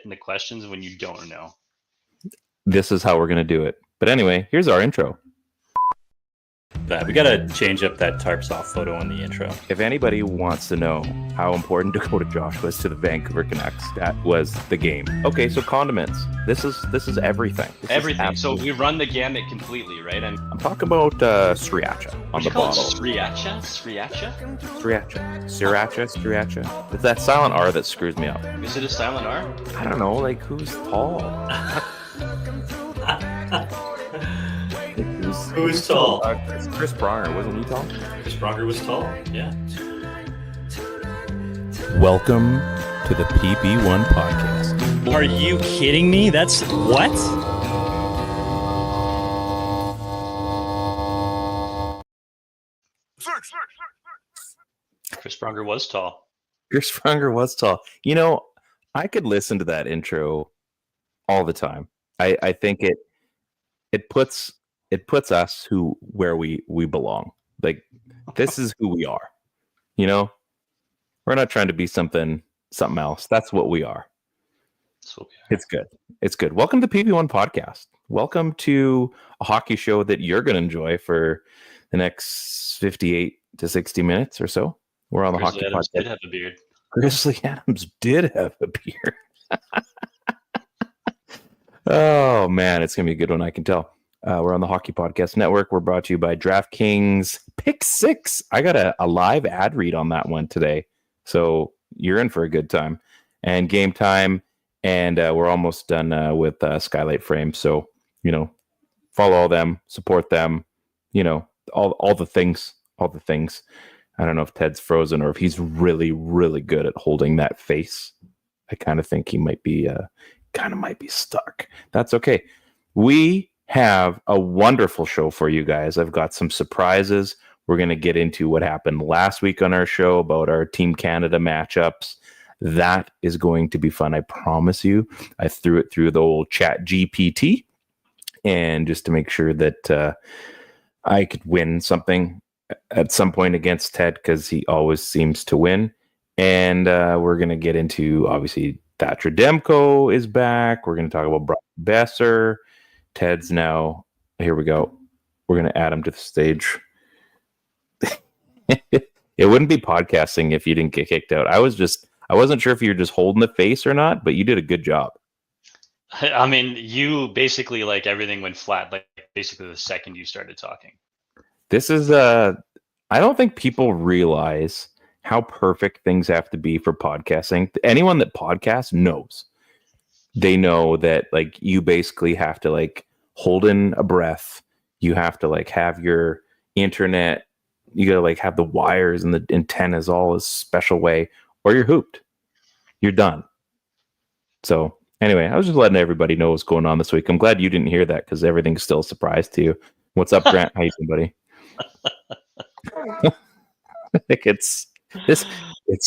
in the questions when you don't know. This is how we're going to do it. But anyway, here's our intro. We got to change up that tarps off photo in the intro. If anybody wants to know how important Dakota Josh was to the Vancouver Canucks, that was the game. Okay, so condiments. This is everything. Everything. So we run the gamut completely, right? And I'm talking about sriracha on the bottle. Sriracha? Sriracha. It's that silent R that screws me up. Is it a silent R? I don't know, like who's tall? Who's tall? Chris Pronger, wasn't he tall? Chris Pronger was tall, yeah. Welcome to the PP1 Podcast. Are you kidding me? That's what? Chris Pronger was tall. Chris Pronger was tall. You know, I could listen to that intro all the time. I think it puts us where we belong. Like, this is who we are. You know, we're not trying to be something else. That's what we are. It's good. Welcome to PP1 Podcast. Welcome to a hockey show that you're going to enjoy for the next 58 to 60 minutes or so. We're on the Hockey Podcast. Did have a beard. Grizzly Adams did have a beard. Oh man, it's gonna be a good one. I can tell. We're on the Hockey Podcast Network. We're brought to you by DraftKings Pick 6. I got a live ad read on that one today, so you're in for a good time. And Game Time, and we're almost done with Skylight Frame. So follow all them, support them. All the things. I don't know if Ted's frozen or if he's really, really good at holding that face. I kind of think he might be stuck. That's okay. We have a wonderful show for you guys. I've got some surprises. We're going to get into what happened last week on our show about our Team Canada matchups. That is going to be fun. I promise you. I threw it through the old chat GPT, and just to make sure that I could win something at some point against Ted, because he always seems to win. And we're going to get into, obviously, Thatcher Demko is back. We're going to talk about Boeser. Ted's now, here we go. We're going to add him to the stage. It wouldn't be podcasting if you didn't get kicked out. I wasn't sure if you were just holding the face or not, but you did a good job. I mean, you basically, like, everything went flat, like, basically the second you started talking. This is, I don't think people realize how perfect things have to be for podcasting. Anyone that podcasts knows. They know that, like, you basically have to, like, hold in a breath. You have to, like, have your internet. You got to, like, have the wires and the antennas all a special way, or you're hooped. You're done. So anyway, I was just letting everybody know what's going on this week. I'm glad you didn't hear that, because everything's still a surprise to you. What's up, Grant? How you doing, buddy? I think it's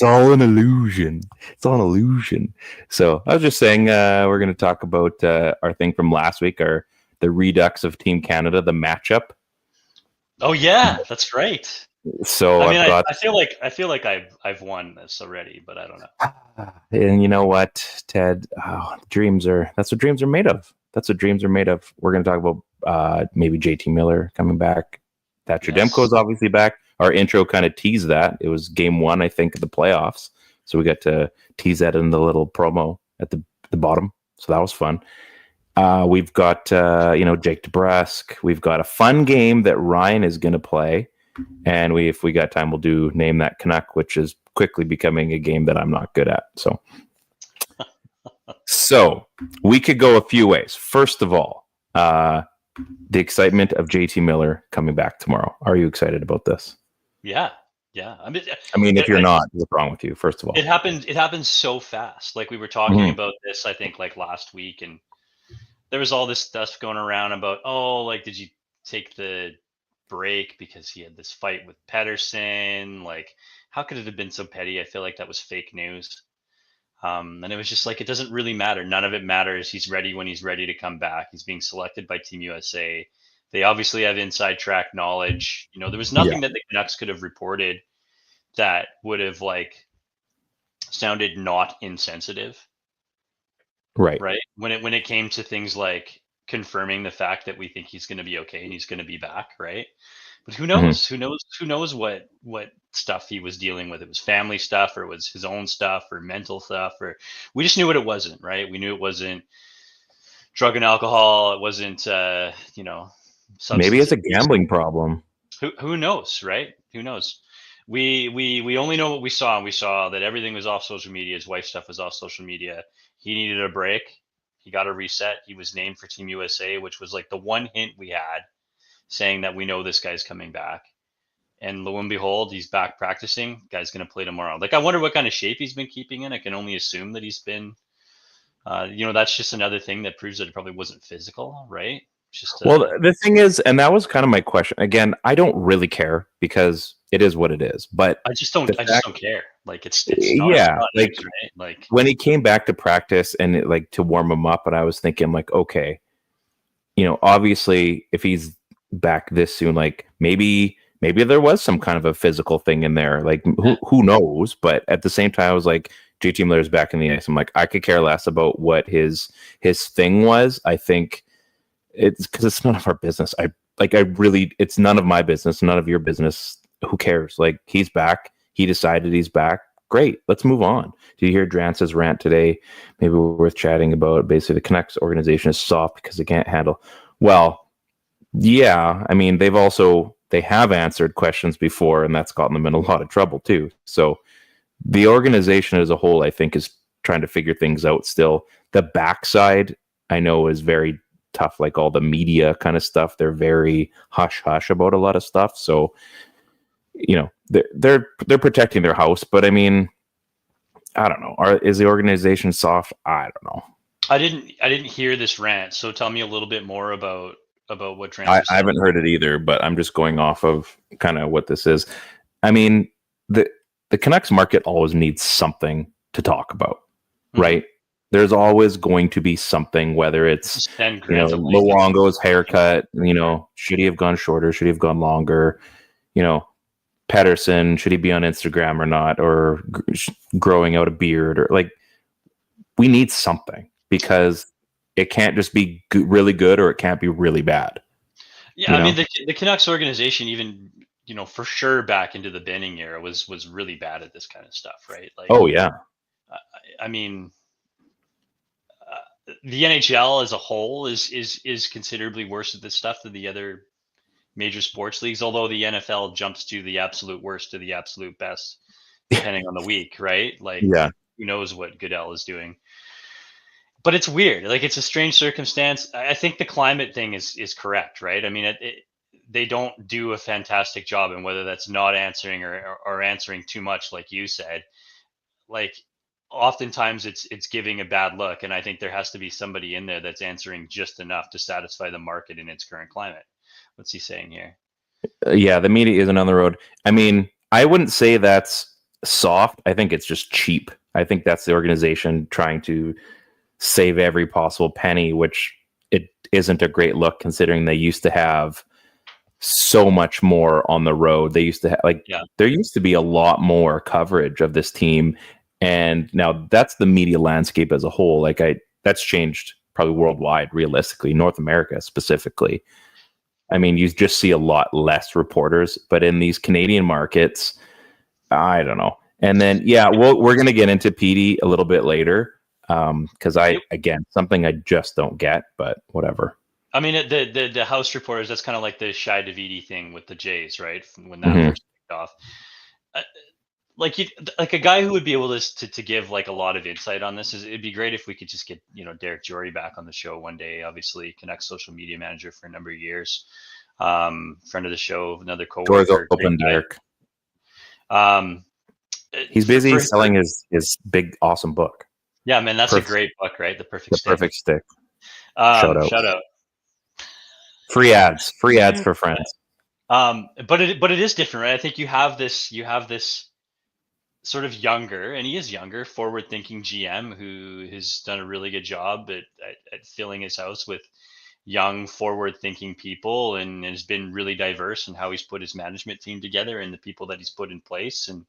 all an illusion. It's all an illusion. So I was just saying, we're going to talk about our thing from last week, the redux of Team Canada, the matchup. Oh yeah, that's right. So I feel like I've won this already, but I don't know. And you know what, Ted? That's what dreams are made of. We're going to talk about maybe JT Miller coming back. Thatcher Demko is obviously back. Our intro kind of teased that. It was game 1, I think, of the playoffs. So we got to tease that in the little promo at the bottom. So that was fun. We've got, Jake Debrusk. We've got a fun game that Ryan is going to play. And if we got time, we'll do Name That Canuck, which is quickly becoming a game that I'm not good at. So we could go a few ways. First of all, the excitement of JT Miller coming back tomorrow. Are you excited about this? Yeah. I mean, if you're not, what's wrong with you? First of all, it happened so fast. Like, we were talking about this, I think, like last week, and there was all this stuff going around about, like, did you take the break because he had this fight with Pedersen? Like, how could it have been so petty? I feel like that was fake news. And it was just like, it doesn't really matter. None of it matters. He's ready when he's ready to come back. He's being selected by Team USA. They obviously have inside track knowledge. There was nothing that the Canucks could have reported that would have, like, sounded not insensitive. Right. right? When it came to things like confirming the fact that we think he's going to be okay and he's going to be back, right? But who Mhm. knows? Who knows what stuff he was dealing with? It was family stuff, or it was his own stuff, or mental stuff, or we just knew what it wasn't, right? We knew it wasn't drug and alcohol. It wasn't, Maybe substance it's a abuse. gambling problem. Who knows, right? Who knows? We only know what we saw, and we saw that everything was off social media. His wife's stuff was off social media. He needed a break. He got a reset. He was named for Team USA, which was like the one hint we had, saying that we know this guy's coming back. And lo and behold, he's back practicing. Guy's going to play tomorrow. Like, I wonder what kind of shape he's been keeping in. I can only assume that he's been. That's just another thing that proves that it probably wasn't physical, right? Just Well, the thing is, and that was kind of my question. Again, I don't really care because it is what it is. But I just don't. the I just fact, don't care. Like, it's yeah, not like news, right? Like, when he came back to practice and like to warm him up, and I was thinking like, okay, obviously if he's back this soon, like maybe there was some kind of a physical thing in there. Like who knows? But at the same time, I was like, JT Miller's back in the ice. I'm like, I could care less about what his thing was. I think it's because it's none of our business. It's none of my business, none of your business. Who cares? Like, he's back. He decided he's back. Great. Let's move on. Did you hear Drance's rant today? Maybe we're worth chatting about. Basically, the Canucks organization is soft because they can't handle. Well, yeah. I mean, they have answered questions before, and that's gotten them in a lot of trouble too. So the organization as a whole, I think, is trying to figure things out still. The backside, I know, is very tough. Like all the media kind of stuff, they're very hush hush about a lot of stuff. So, they're protecting their house. But I mean, I don't know. Is the organization soft? I don't know. I didn't hear this rant. So tell me a little bit more about what Trans. I haven't heard it either, but I'm just going off of kind of what this is. I mean, the Canucks market always needs something to talk about, right? There's always going to be something, whether it's Luongo's haircut, should he have gone shorter? Should he have gone longer? Pedersen, should he be on Instagram or not? Or growing out a beard? Or like, we need something because it can't just be really good or it can't be really bad. Yeah, I mean, the Canucks organization, even for sure back into the Benning era, was really bad at this kind of stuff, right? Like, oh yeah, I mean, the NHL as a whole is considerably worse at this stuff than the other major sports leagues. Although the NFL jumps to the absolute worst to the absolute best, depending on the week, right? Like, yeah. Who knows what Goodell is doing? But it's weird. Like, it's a strange circumstance. I think the climate thing is correct, right? I mean, they don't do a fantastic job, and whether that's not answering or answering too much, like you said, like oftentimes it's giving a bad look. And I think there has to be somebody in there that's answering just enough to satisfy the market in its current climate. What's he saying here? Yeah, the media isn't on the road. I mean, I wouldn't say that's soft. I think it's just cheap. I think that's the organization trying to save every possible penny, which it isn't a great look considering they used to have so much more on the road. They used to have there used to be a lot more coverage of this team, and now that's the media landscape as a whole. Like that's changed probably worldwide, realistically, North America specifically. I mean, you just see a lot less reporters, but in these Canadian markets, I don't know. And then, we're going to get into PD a little bit later because again, something I just don't get, but whatever. I mean, the house reporters, that's kind of like the Shai Davidi thing with the Jays, right? When that first kicked off. Like a guy who would be able to give like a lot of insight on this it'd be great if we could just get Derek Jory back on the show one day. Obviously, Canucks social media manager for a number of years, friend of the show, another coworker. Doors open, Derek. He's busy selling his big awesome book. Yeah, man, that's a great book, right? The Perfect Stick. Shout out. Free ads for friends. But it is different, right? I think you have this sort of younger, and he is younger, forward-thinking GM who has done a really good job at filling his house with young, forward-thinking people, and has been really diverse in how he's put his management team together and the people that he's put in place. And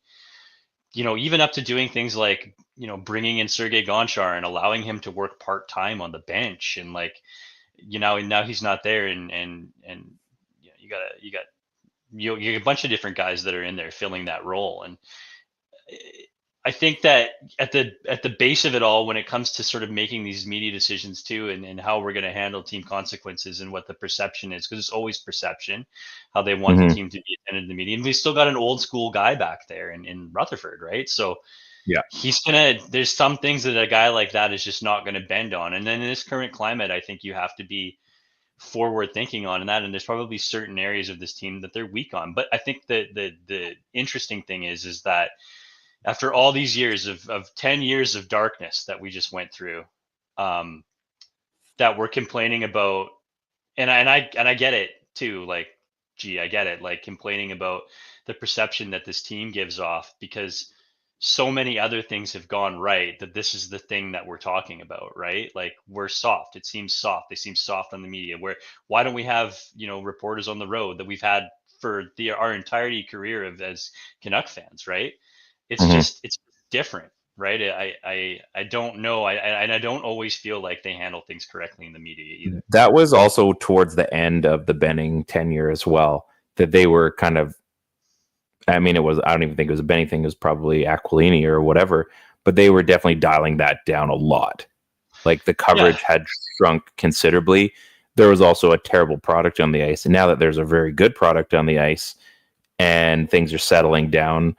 even up to doing things like, bringing in Sergei Gonchar and allowing him to work part-time on the bench. And like, and now he's not there. And you got a bunch of different guys that are in there filling that role. And I think that at the base of it all, when it comes to sort of making these media decisions too, and how we're going to handle team consequences and what the perception is, because it's always perception, how they want the team to be attended in the media. And we still got an old school guy back there in Rutherford, right? So yeah, there's some things that a guy like that is just not going to bend on. And then in this current climate, I think you have to be forward thinking on that. And there's probably certain areas of this team that they're weak on. But I think the interesting thing is that after all these years of 10 years of darkness that we just went through, that we're complaining about, and I get it too. Like, I get it. Like, complaining about the perception that this team gives off, because so many other things have gone right, that this is the thing that we're talking about, right? Like, we're soft. It seems soft. They seem soft on the media. Why don't we have, reporters on the road that we've had for our entirety career as Canuck fans, right? It's just, it's different, right? I don't know. I don't always feel like they handle things correctly in the media either. That was also towards the end of the Benning tenure as well, that they were kind of, I don't even think it was a Benning thing. It was probably Aquilini or whatever, but they were definitely dialing that down a lot. Like, the coverage had shrunk considerably. There was also a terrible product on the ice. And now that there's a very good product on the ice and things are settling down,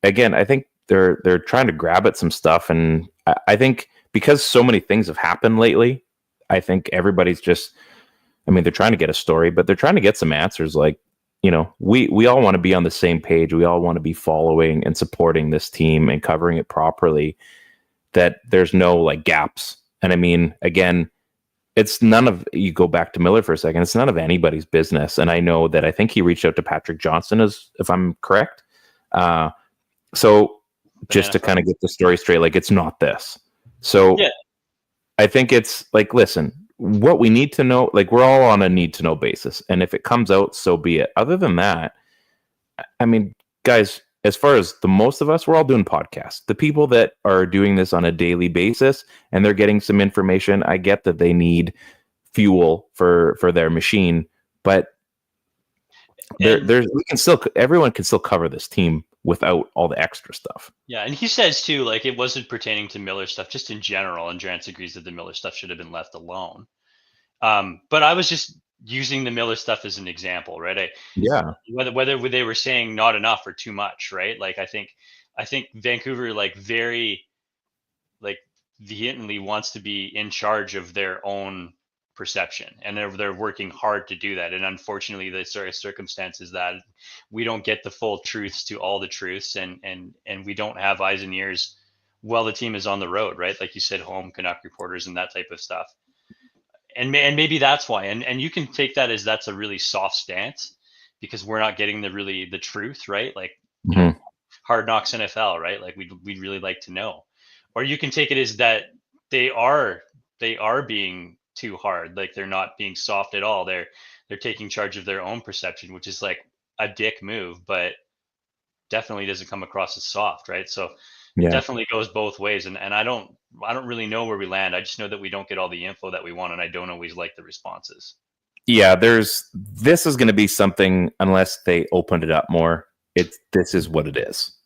again, I think they're trying to grab at some stuff. And I think because so many things have happened lately, I think everybody's just, they're trying to get a story, but they're trying to get some answers. Like, we all want to be on the same page. We all want to be following and supporting this team and covering it properly, that there's no like gaps. And again, it's none of, you go back to Miller for a second, it's none of anybody's business. And I know that I think he reached out to Patrick Johnson, if I'm correct. So just to kind of get the story straight, like, it's not this. So yeah. I think it's like, listen, what we need to know, like, we're all on a need to know basis. And if it comes out, so be it. Other than that, guys, as far as the most of us, we're all doing podcasts. The people that are doing this on a daily basis and they're getting some information, I get that they need fuel for their machine, but everyone can still cover this team without all the extra stuff. Yeah, and he says too, like, it wasn't pertaining to Miller stuff, just in general, and Drance agrees that the Miller stuff should have been left alone. But I was just using the Miller stuff as an example, right? Whether they were saying not enough or too much, right? Like, I think Vancouver, like, very, like, vehemently wants to be in charge of their own perception, and they're working hard to do that. And unfortunately, the sort of circumstances that we don't get the full truths to all the truths, and we don't have eyes and ears while the team is on the road, right? Like you said, home Canuck reporters and that type of stuff. And maybe that's why. And you can take that as that's a really soft stance, because we're not getting the truth, right? Like, Hard Knocks NFL, right? Like, we'd really like to know. Or you can take it as that they are being too hard, like, they're not being soft at all. They're taking charge of their own perception, which is like a dick move, but definitely doesn't come across as soft, right? So it definitely goes both ways, and I don't really know where we land. I just know that we don't get all the info that we want, and I don't always like the responses. Yeah, this is going to be something, unless they opened it up more. This is what it is.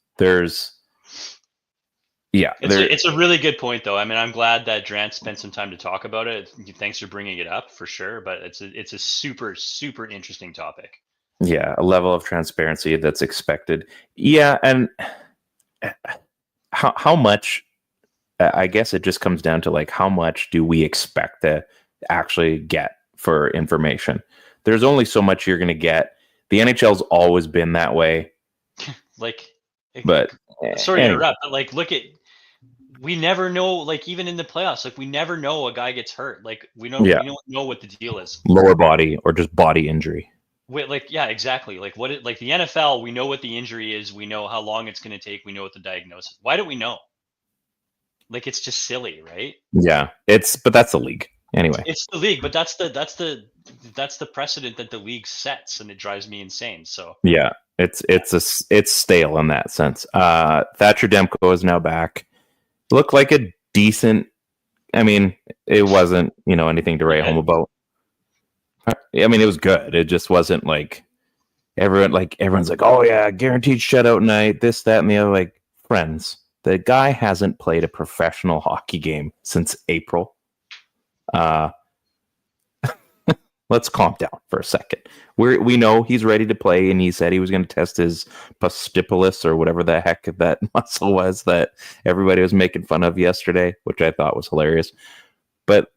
It's a really good point, though. I'm glad that Drance spent some time to talk about it. Thanks for bringing it up, for sure. But it's a super, super interesting topic. Yeah, a level of transparency that's expected. Yeah, and how much? I guess it just comes down to, like, how much do we expect to actually get for information? There's only so much you're going to get. The NHL's always been that way. Sorry to interrupt, but like, look at. We never know, like, even in the playoffs, like, we never know a guy gets hurt. Like, we don't know what the deal is. Lower body or just body injury. Exactly. Like, like the NFL, we know what the injury is. We know how long it's going to take. We know what the diagnosis. Why don't we know? Like, it's just silly, right? Yeah, but that's the league anyway. It's the league, but that's the precedent that the league sets, and it drives me insane. So yeah, It's stale in that sense. Thatcher Demko is now back. Looked like a decent. I mean, it wasn't anything to write home about. I mean, it was good. It just wasn't like everyone's like, oh yeah, guaranteed shutout night, this, that, and the other. Like, friends, the guy hasn't played a professional hockey game since April. Let's calm down for a second. We know he's ready to play, and he said he was going to test his postipulus or whatever the heck that muscle was that everybody was making fun of yesterday, which I thought was hilarious. But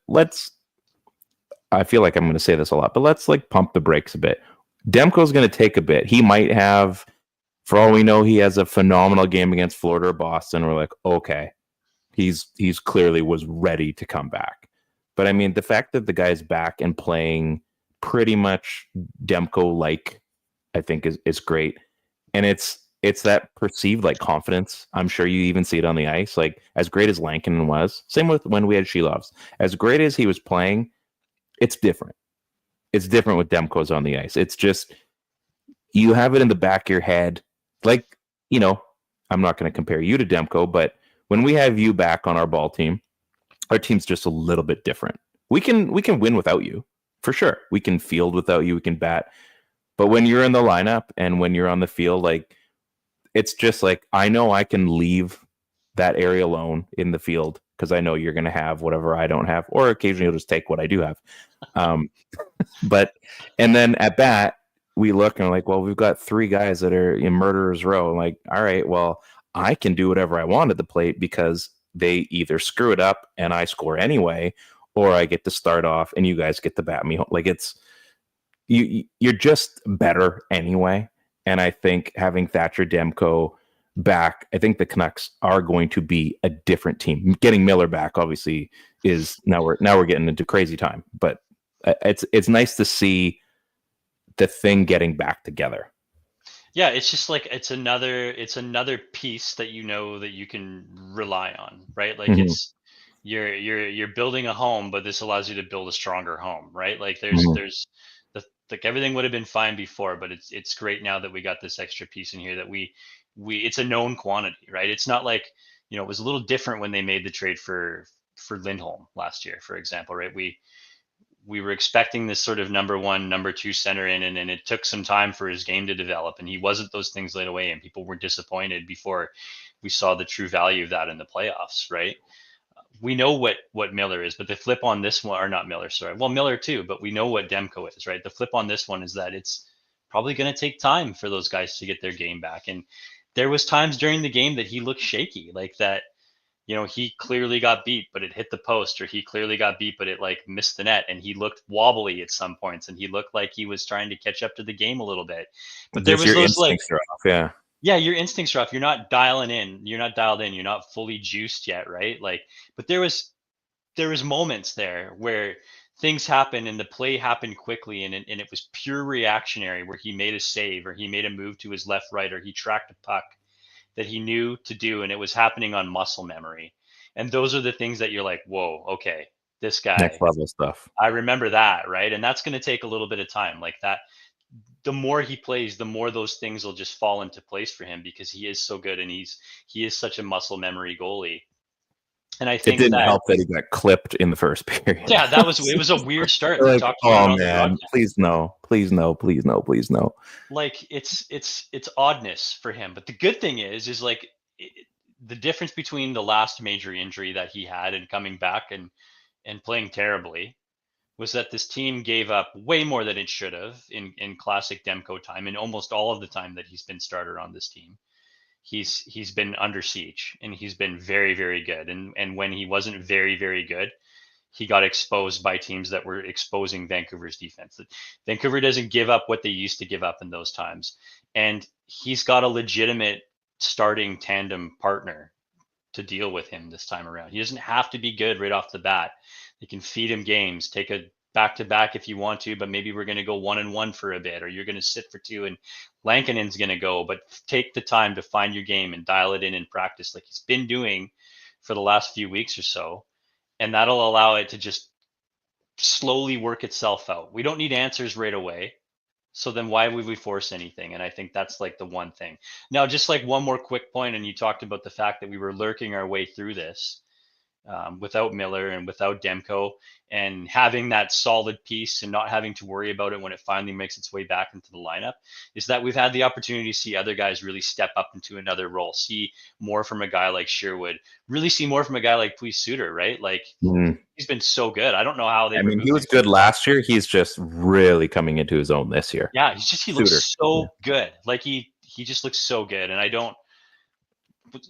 I feel like I'm going to say this a lot, but let's pump the brakes a bit. Demko's going to take a bit. He might have, for all we know, he has a phenomenal game against Florida or Boston. We're like, okay, he's clearly was ready to come back. But I mean, the fact that the guy's back and playing pretty much Demko-like, I think is great. And it's that perceived confidence. I'm sure you even see it on the ice. As great as Lankinen was, same with when we had Shilovs. As great as he was playing, it's different. It's different with Demko's on the ice. It's just, you have it in the back of your head. I'm not going to compare you to Demko, but when we have you back on our ball team, our team's just a little bit different. We can win without you, for sure. We can field without you. We can bat. But when you're in the lineup and when you're on the field, it's just I know I can leave that area alone in the field because I know you're going to have whatever I don't have, or occasionally you'll just take what I do have. And then at bat, we look and we're like, well, we've got three guys that are in murderer's row. I'm like, all right, well, I can do whatever I want at the plate because they either screw it up and I score anyway, or I get to start off and you guys get to bat me home. You're just better anyway. And I think having Thatcher Demko back, I think the Canucks are going to be a different team. Getting Miller back, obviously, is now we're getting into crazy time. But it's nice to see the thing getting back together. Yeah, it's just it's another piece that that you can rely on, right? It's you're building a home, but this allows you to build a stronger home, right? There's everything would have been fine before, but it's great now that we got this extra piece in here that we it's a known quantity, right? It's not it was a little different when they made the trade for Lindholm last year, for example, right? We were expecting this sort of number one, number two center in, and it took some time for his game to develop, and he wasn't those things right away, and people were disappointed before we saw the true value of that in the playoffs, right? We know what Miller is, but the flip on this one, or not Miller, sorry. Well, Miller too, but we know what Demko is, right? The flip on this one is that it's probably going to take time for those guys to get their game back. And there was times during the game that he looked shaky, that, he clearly got beat, but it hit the post, or he clearly got beat, but it missed the net, and he looked wobbly at some points, and he looked like he was trying to catch up to the game a little bit. But there was your those instincts are off, yeah. Yeah, your instincts are off. You're not dialing in. You're not dialed in. You're not fully juiced yet, right? But there was moments there where things happened and the play happened quickly, and it was pure reactionary, where he made a save, or he made a move to his left, right, or he tracked a puck that he knew to do, and it was happening on muscle memory. And those are the things that you're like, whoa, okay, this guy, next level stuff. I remember that, right? And that's going to take a little bit of time. That the more he plays, the more those things will just fall into place for him, because he is so good, and he is such a muscle memory goalie. And I think it didn't help that he got clipped in the first period. Yeah, it was a weird start. Oh man, please no. It's oddness for him. But the good thing is the difference between the last major injury that he had and coming back and playing terribly was that this team gave up way more than it should have in classic Demko time, and almost all of the time that he's been starter on this team. He's been under siege, and he's been very, very good. And when he wasn't very, very good, he got exposed by teams that were exposing Vancouver's defense. Vancouver doesn't give up what they used to give up in those times. And he's got a legitimate starting tandem partner to deal with him this time around. He doesn't have to be good right off the bat. They can feed him games, take a back-to-back if you want to, but maybe we're going to go 1-1 for a bit, or you're going to sit for 2 and Lankinen's going to go, but take the time to find your game and dial it in practice like he's been doing for the last few weeks or so. And that'll allow it to just slowly work itself out. We don't need answers right away. So then why would we force anything? And I think that's like the one thing. Now, just like one more quick point, and you talked about the fact that we were lurking our way through this. Without Miller and without Demko, and having that solid piece and not having to worry about it when it finally makes its way back into the lineup, is that we've had the opportunity to see other guys really step up into another role, see more from a guy like Sherwood, really see more from a guy like Boeser, right? Like he's been so good. I don't know how they. I mean, he was good last year. He's just really coming into his own this year. Yeah, he looks so good. Like he just looks so good, and I don't.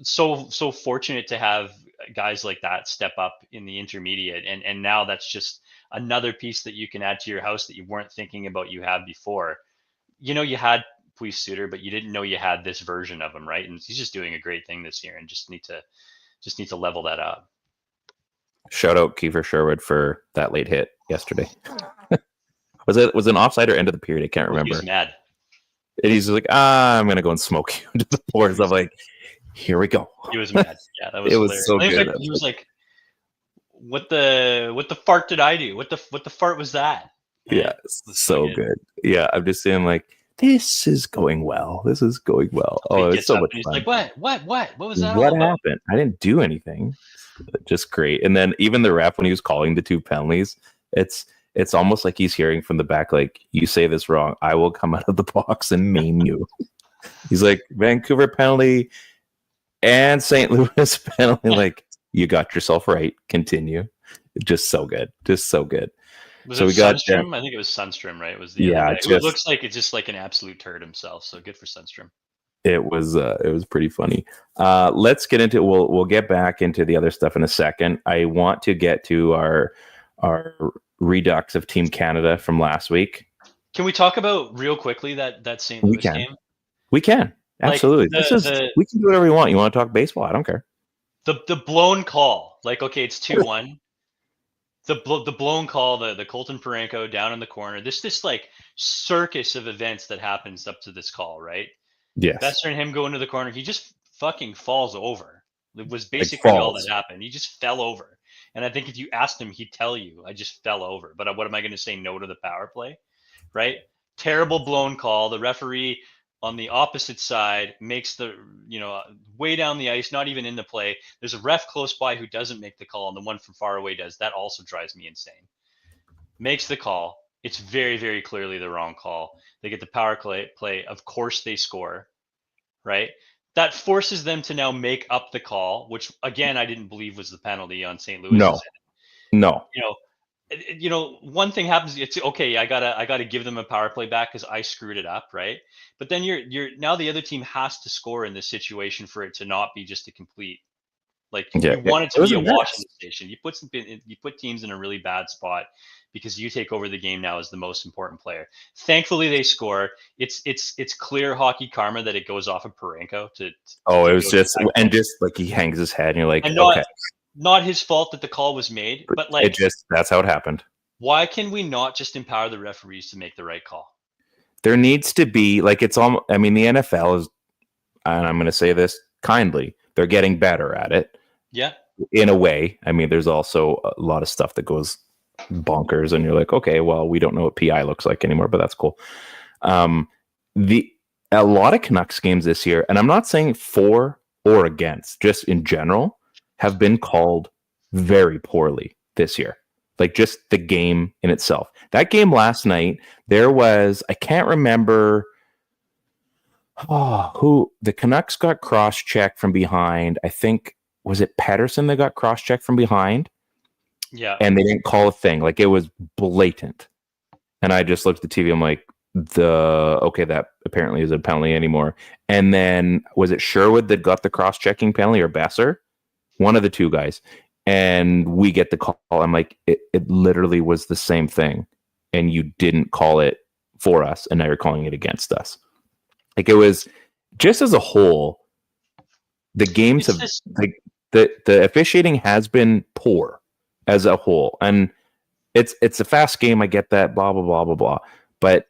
So fortunate to have guys like that step up in the intermediate, and now that's just another piece that you can add to your house that you weren't thinking about you had before. You know, you had Boeser, but you didn't know you had this version of him, right? And he's just doing a great thing this year, and just need to level that up. Shout out Kiefer Sherwood for that late hit yesterday. was it an offside or end of the period? I can't remember. He was mad. And he's like, I'm gonna go and smoke you into the floors. I'm like, here we go. He was mad. Yeah, that was. It was so good. He was like, "What the fart did I do? What the fart was that?" Yeah, so good. Yeah, I'm just saying, like, this is going well. This is going well. Oh, it's so much fun. He's like, what was that? What happened? I didn't do anything. Just great. And then even the ref, when he was calling the two penalties, it's almost like he's hearing from the back, like, you say this wrong, I will come out of the box and maim you. He's like, Vancouver penalty and St. Louis penalty, like, you got yourself right. Continue. Just so good. Just so good. Was it Sundstrom? I think it was Sundstrom, right? It was the other guy. It looks like it's just like an absolute turd himself. So good for Sundstrom. It was pretty funny. Let's get into we'll get back into the other stuff in a second. I want to get to our redux of Team Canada from last week. Can we talk about real quickly that St. Louis game? We can. Absolutely. We can do whatever we want. You want to talk baseball? I don't care. The blown call. Like, okay, it's 2-1. The blown call, the Colton Parayko down in the corner. This like circus of events that happens up to this call, right? Yes. Boeser and him go into the corner. He just fucking falls over. It was basically all that happened. He just fell over. And I think if you asked him, he'd tell you, I just fell over. But what am I going to say? No to the power play, right? Terrible blown call. The referee on the opposite side makes the, way down the ice, not even in the play. There's a ref close by who doesn't make the call, and the one from far away does. That also drives me insane. Makes the call. It's very, very clearly the wrong call. They get the power play. Of course they score, right? That forces them to now make up the call, which, again, I didn't believe was the penalty on St. Louis. No. One thing happens. It's okay. I gotta give them a power play back because I screwed it up, right? But then you're now the other team has to score in this situation for it to not be just a complete. Like, you want it to be a wash in the station. You put teams in a really bad spot because you take over the game now as the most important player. Thankfully, they score. It's clear hockey karma that it goes off of Parayko to. It was just like he hangs his head, and you're like, okay. Not his fault that the call was made, but like that's how it happened. Why can we not just empower the referees to make the right call? There needs to be the NFL is, and I'm going to say this kindly, they're getting better at it. Yeah. In a way. I mean, there's also a lot of stuff that goes bonkers and you're like, okay, well, we don't know what PI looks like anymore, but that's cool. A lot of Canucks games this year, and I'm not saying for or against, just in general, have been called very poorly this year. Like, just the game in itself. That game last night, there was, I can't remember who the Canucks got cross-checked from behind. I think, was it Pettersson that got cross-checked from behind? Yeah. And they didn't call a thing. Like, it was blatant. And I just looked at the TV. I'm like, that apparently is a penalty anymore. And then, was it Sherwood that got the cross-checking penalty or Boeser? One of the two guys. And we get the call. I'm like, it literally was the same thing. And you didn't call it for us. And now you're calling it against us. Like, it was just as a whole, the games have, the officiating has been poor as a whole. And it's a fast game. I get that, blah, blah, blah, blah, blah. But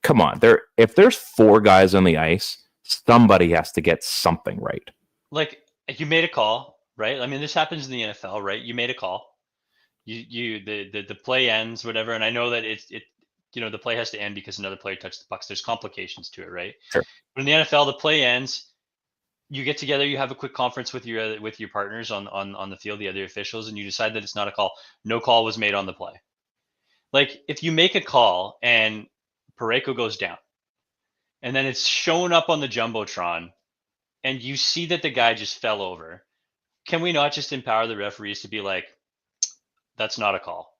come on, if there's four guys on the ice, somebody has to get something right. Like, you made a call, right? I mean, this happens in the NFL, right? You made a call. The play ends, whatever. And I know that the play has to end because another player touched the puck. There's complications to it, right? Sure. But in the NFL, the play ends. You get together, you have a quick conference with your partners on the field, the other officials, and you decide that it's not a call. No call was made on the play. Like, if you make a call and Parayko goes down, and then it's shown up on the Jumbotron, and you see that the guy just fell over, can we not just empower the referees to be like, that's not a call?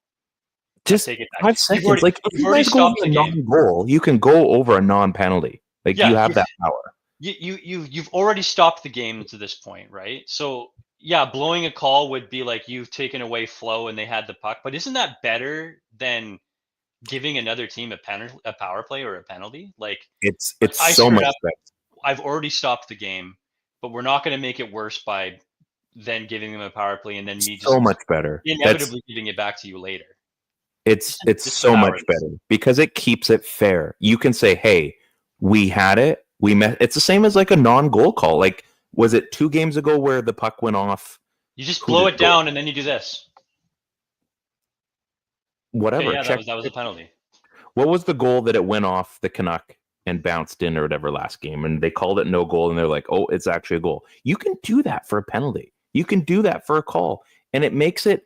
Just take it back. 5 seconds. Already, like, if you already go stopped over the a game. non-goal, you can go over a non-penalty. Like, you have that power. You've already stopped the game to this point, right? So yeah, blowing a call would be like you've taken away flow and they had the puck, but isn't that better than giving another team a power play or a penalty? Like, it's so much better. I've already stopped the game, but we're not going to make it worse by then giving them a power play and then me just so much better. Inevitably giving it back to you later. It's so much better because it keeps it fair. You can say, hey, we had it. It's the same as like a non-goal call. Like, was it 2 games ago where the puck went off? You just blow it down and then you do this. Whatever. Okay, yeah, that was a penalty. What was the goal that it went off the Canuck and bounced in or whatever last game? And they called it no goal and they're like, oh, it's actually a goal. You can do that for a penalty. You can do that for a call. And it makes it,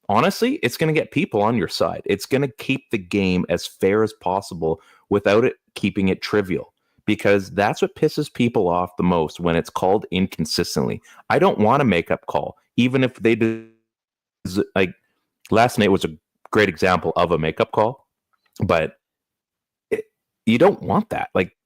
honestly, it's going to get people on your side. It's going to keep the game as fair as possible without it keeping it trivial. Because that's what pisses people off the most when it's called inconsistently. I don't want a makeup call, even if they did. Like, last night was a great example of a makeup call, but you don't want that. Like,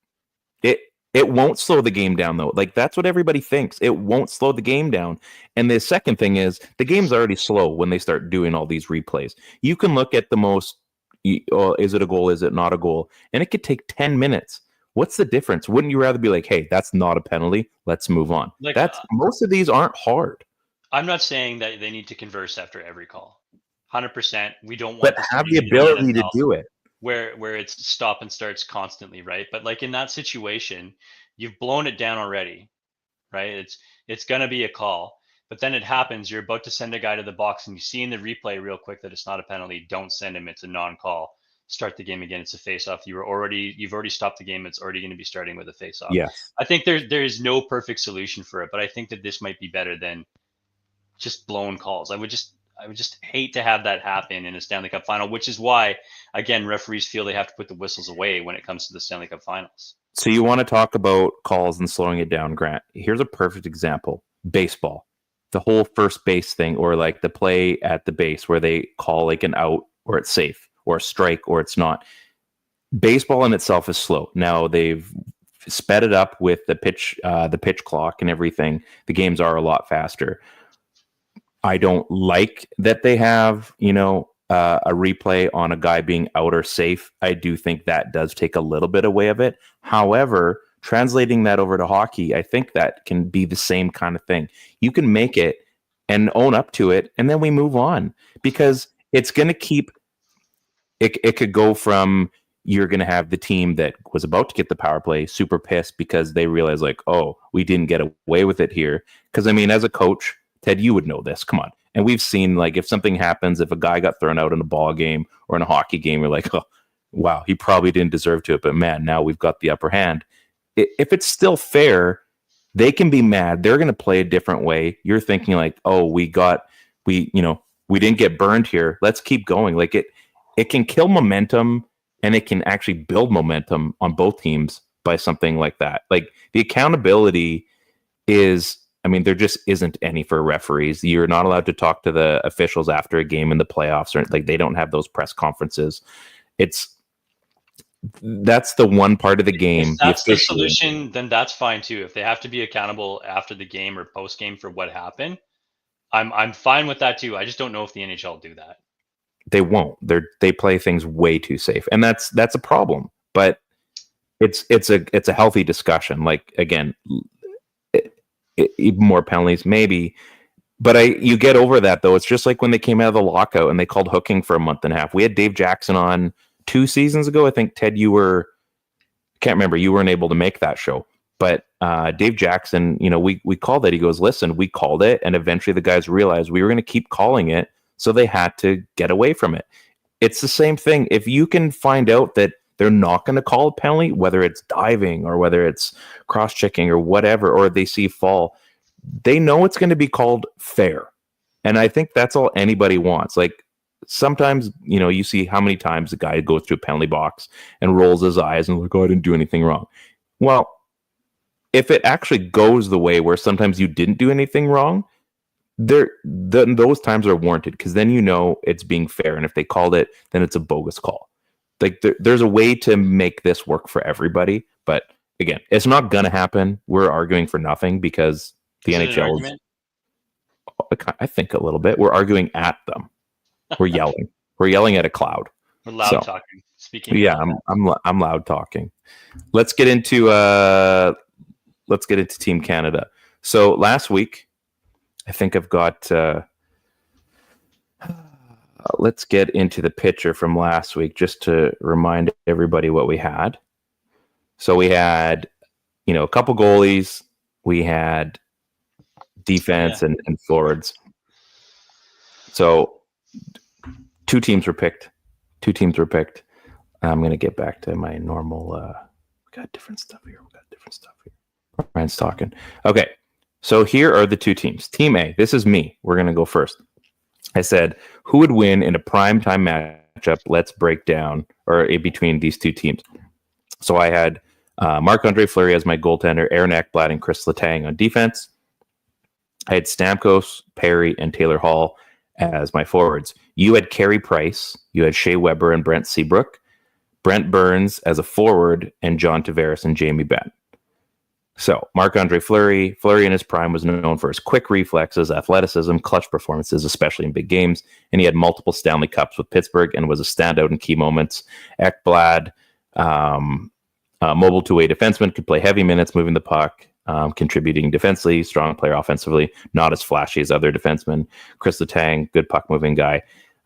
it won't slow the game down, though. Like, that's what everybody thinks. It won't slow the game down. And the second thing is, the game's already slow when they start doing all these replays. You can look at the most, is it a goal, is it not a goal? And it could take 10 minutes. What's the difference? Wouldn't you rather be like, hey, that's not a penalty, let's move on? Like, most of these aren't hard. I'm not saying that they need to converse after every call. 100%. We don't want, but have the ability to do it where it's stop and starts constantly, right? But like in that situation, you've blown it down already, right? It's gonna be a call, but then it happens. You're about to send a guy to the box, and you see in the replay real quick that it's not a penalty. Don't send him. It's a non-call. Start the game again. It's a face-off. You've already stopped the game. It's already going to be starting with a face-off. Yes. I think there is no perfect solution for it, but I think that this might be better than just blown calls. I would just hate to have that happen in a Stanley Cup final, which is why, again, referees feel they have to put the whistles away when it comes to the Stanley Cup finals. So you want to talk about calls and slowing it down, Grant? Here's a perfect example. Baseball. The whole first base thing, or like the play at the base where they call like an out or it's safe, or a strike, or it's not. Baseball in itself is slow. Now they've sped it up with the pitch clock and everything. The games are a lot faster. I don't like that they have, a replay on a guy being out or safe. I do think that does take a little bit away of it. However, translating that over to hockey, I think that can be the same kind of thing. You can make it and own up to it, and then we move on, because it's going to keep. It could go from, you're going to have the team that was about to get the power play super pissed because they realize, like, oh, we didn't get away with it here. Because, I mean, as a coach, Ted, you would know this. Come on. And we've seen, like, if something happens, if a guy got thrown out in a ball game or in a hockey game, you're like, oh, wow, he probably didn't deserve to it. But, man, now we've got the upper hand. If it's still fair, they can be mad. They're going to play a different way. You're thinking, like, oh, we didn't get burned here. Let's keep going. Like, it can kill momentum, and it can actually build momentum on both teams by something like that. Like, the accountability is, I mean, there just isn't any for referees. You're not allowed to talk to the officials after a game in the playoffs, or like, they don't have those press conferences. That's the one part of the game. If that's the solution, then that's fine too. If they have to be accountable after the game or post game for what happened, I'm fine with that too. I just don't know if the NHL will do that. They won't. They play things way too safe, and that's a problem. But it's a healthy discussion. Like, again, even more penalties maybe, but you get over that though. It's just like when they came out of the lockout and they called hooking for a month and a half. We had Dave Jackson on 2 seasons ago. I think, Ted, can't remember. You weren't able to make that show, but Dave Jackson, we called it. He goes, listen, we called it, and eventually the guys realized we were going to keep calling it. So they had to get away from it. it's the same thing. If you can find out that they're not going to call a penalty, whether it's diving or whether it's cross-checking or whatever, or they see fall, they know it's going to be called fair. And I think that's all anybody wants. Like, sometimes, you see how many times the guy goes through a penalty box and rolls his eyes and like, oh, I didn't do anything wrong. Well, if it actually goes the way where sometimes you didn't do anything wrong, those times are warranted, because then it's being fair. And if they called it, then it's a bogus call. Like, there's a way to make this work for everybody. But again, it's not going to happen. We're arguing for nothing because the NHL is, I think, a little bit. We're arguing at them. We're yelling. We're yelling at a cloud. We're loud talking. Speaking. Yeah, I'm loud talking. Let's get into Team Canada. So last week, I think I've got. Let's get into the picture from last week just to remind everybody what we had. So we had, a couple goalies. We had defense and forwards. So two teams were picked. I'm going to get back to my normal. We got different stuff here. Ryan's talking. Okay. So here are the two teams. Team A, this is me. We're going to go first. I said, who would win in a primetime matchup? Let's break down, or between these two teams. So I had Marc-Andre Fleury as my goaltender, Aaron Ekblad and Chris Letang on defense. I had Stamkos, Perry, and Taylor Hall as my forwards. You had Carey Price, you had Shea Weber and Brent Seabrook, Brent Burns as a forward, and John Tavares and Jamie Benn. So, Marc-Andre Fleury in his prime was known for his quick reflexes, athleticism, clutch performances, especially in big games, and he had multiple Stanley Cups with Pittsburgh and was a standout in key moments. Ekblad, mobile two-way defenseman, could play heavy minutes moving the puck, contributing defensively, strong player offensively, not as flashy as other defensemen. Chris Letang, good puck-moving guy.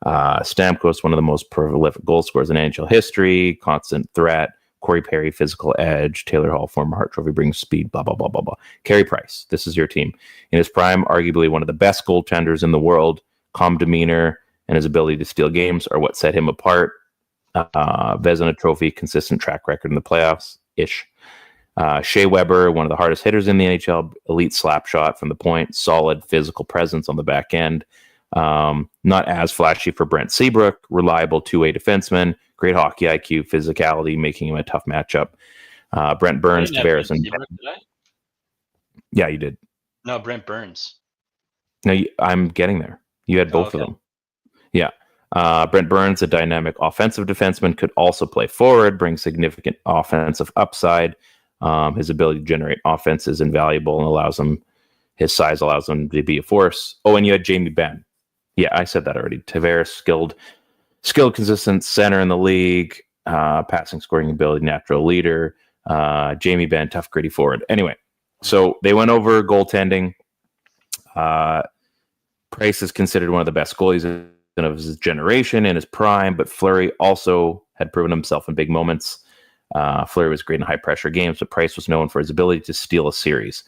Stamkos, one of the most prolific goal scorers in NHL history, constant threat. Corey Perry, physical edge. Taylor Hall, former Hart Trophy, brings speed, blah, blah, blah, blah, blah. Carey Price, this is your team. In his prime, arguably one of the best goaltenders in the world. Calm demeanor and his ability to steal games are what set him apart. Vezina Trophy, consistent track record in the playoffs-ish. Shea Weber, one of the hardest hitters in the NHL, elite slap shot from the point, solid physical presence on the back end. Not as flashy for Brent Seabrook, reliable two-way defenseman, great hockey IQ, physicality, making him a tough matchup. Brent Burns, Tavares, and yeah, you did. No, Brent Burns. No, I'm getting there. You had both of them. Yeah. Brent Burns, a dynamic offensive defenseman, could also play forward, bring significant offensive upside. His ability to generate offense is invaluable and his size allows him to be a force. Oh, and you had Jamie Benn. Yeah, I said that already. Tavares, skilled, consistent center in the league, passing, scoring ability, natural leader. Jamie Benn, tough, gritty forward. Anyway, so they went over goaltending. Price is considered one of the best goalies of his generation in his prime, but Fleury also had proven himself in big moments. Fleury was great in high-pressure games, but Price was known for his ability to steal a series.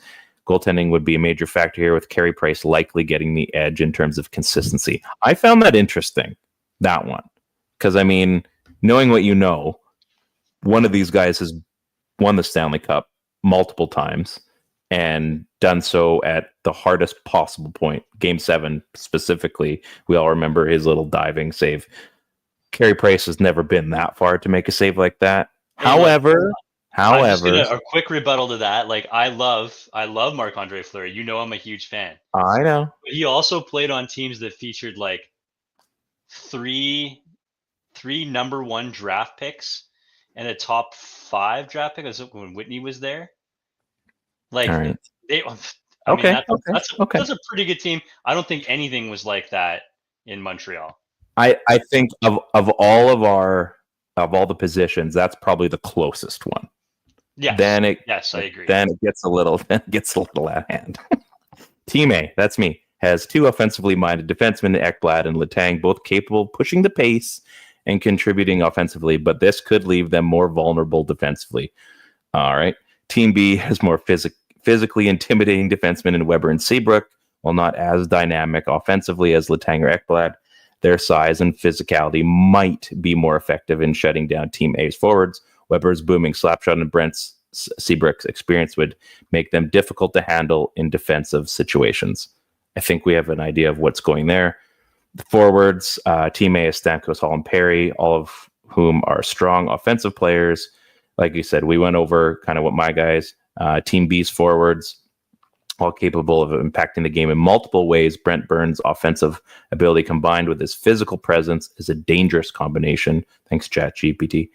Goaltending would be a major factor here, with Carey Price likely getting the edge in terms of consistency. I found that interesting, that one. Because, I mean, knowing what you know, one of these guys has won the Stanley Cup multiple times and done so at the hardest possible point. Game 7 specifically, we all remember his little diving save. Carey Price has never been that far to make a save like that. However, a quick rebuttal to that. Like, I love Marc-Andre Fleury. You know, I'm a huge fan. I know. But he also played on teams that featured like three number 1 draft picks and a top 5 draft pick. When Whitney was there. Like, right. That's a pretty good team. I don't think anything was like that in Montreal. I think of all the positions, that's probably the closest one. Yeah. Yes, I agree. Then it gets a little out of hand. Team A, that's me, has two offensively minded defensemen, Ekblad and Letang, both capable of pushing the pace and contributing offensively, but this could leave them more vulnerable defensively. All right. Team B has more physically intimidating defensemen in Weber and Seabrook, while not as dynamic offensively as Letang or Ekblad. their size and physicality might be more effective in shutting down Team A's forwards. Weber's booming slapshot and Brent's Seabrook's experience would make them difficult to handle in defensive situations. I think we have an idea of what's going there. The forwards, Team A is Stamkos, Hall, and Perry, all of whom are strong offensive players. Like you said, we went over kind of what my guys, Team B's forwards, all capable of impacting the game in multiple ways. Brent Burns' offensive ability combined with his physical presence is a dangerous combination. Thanks, ChatGPT.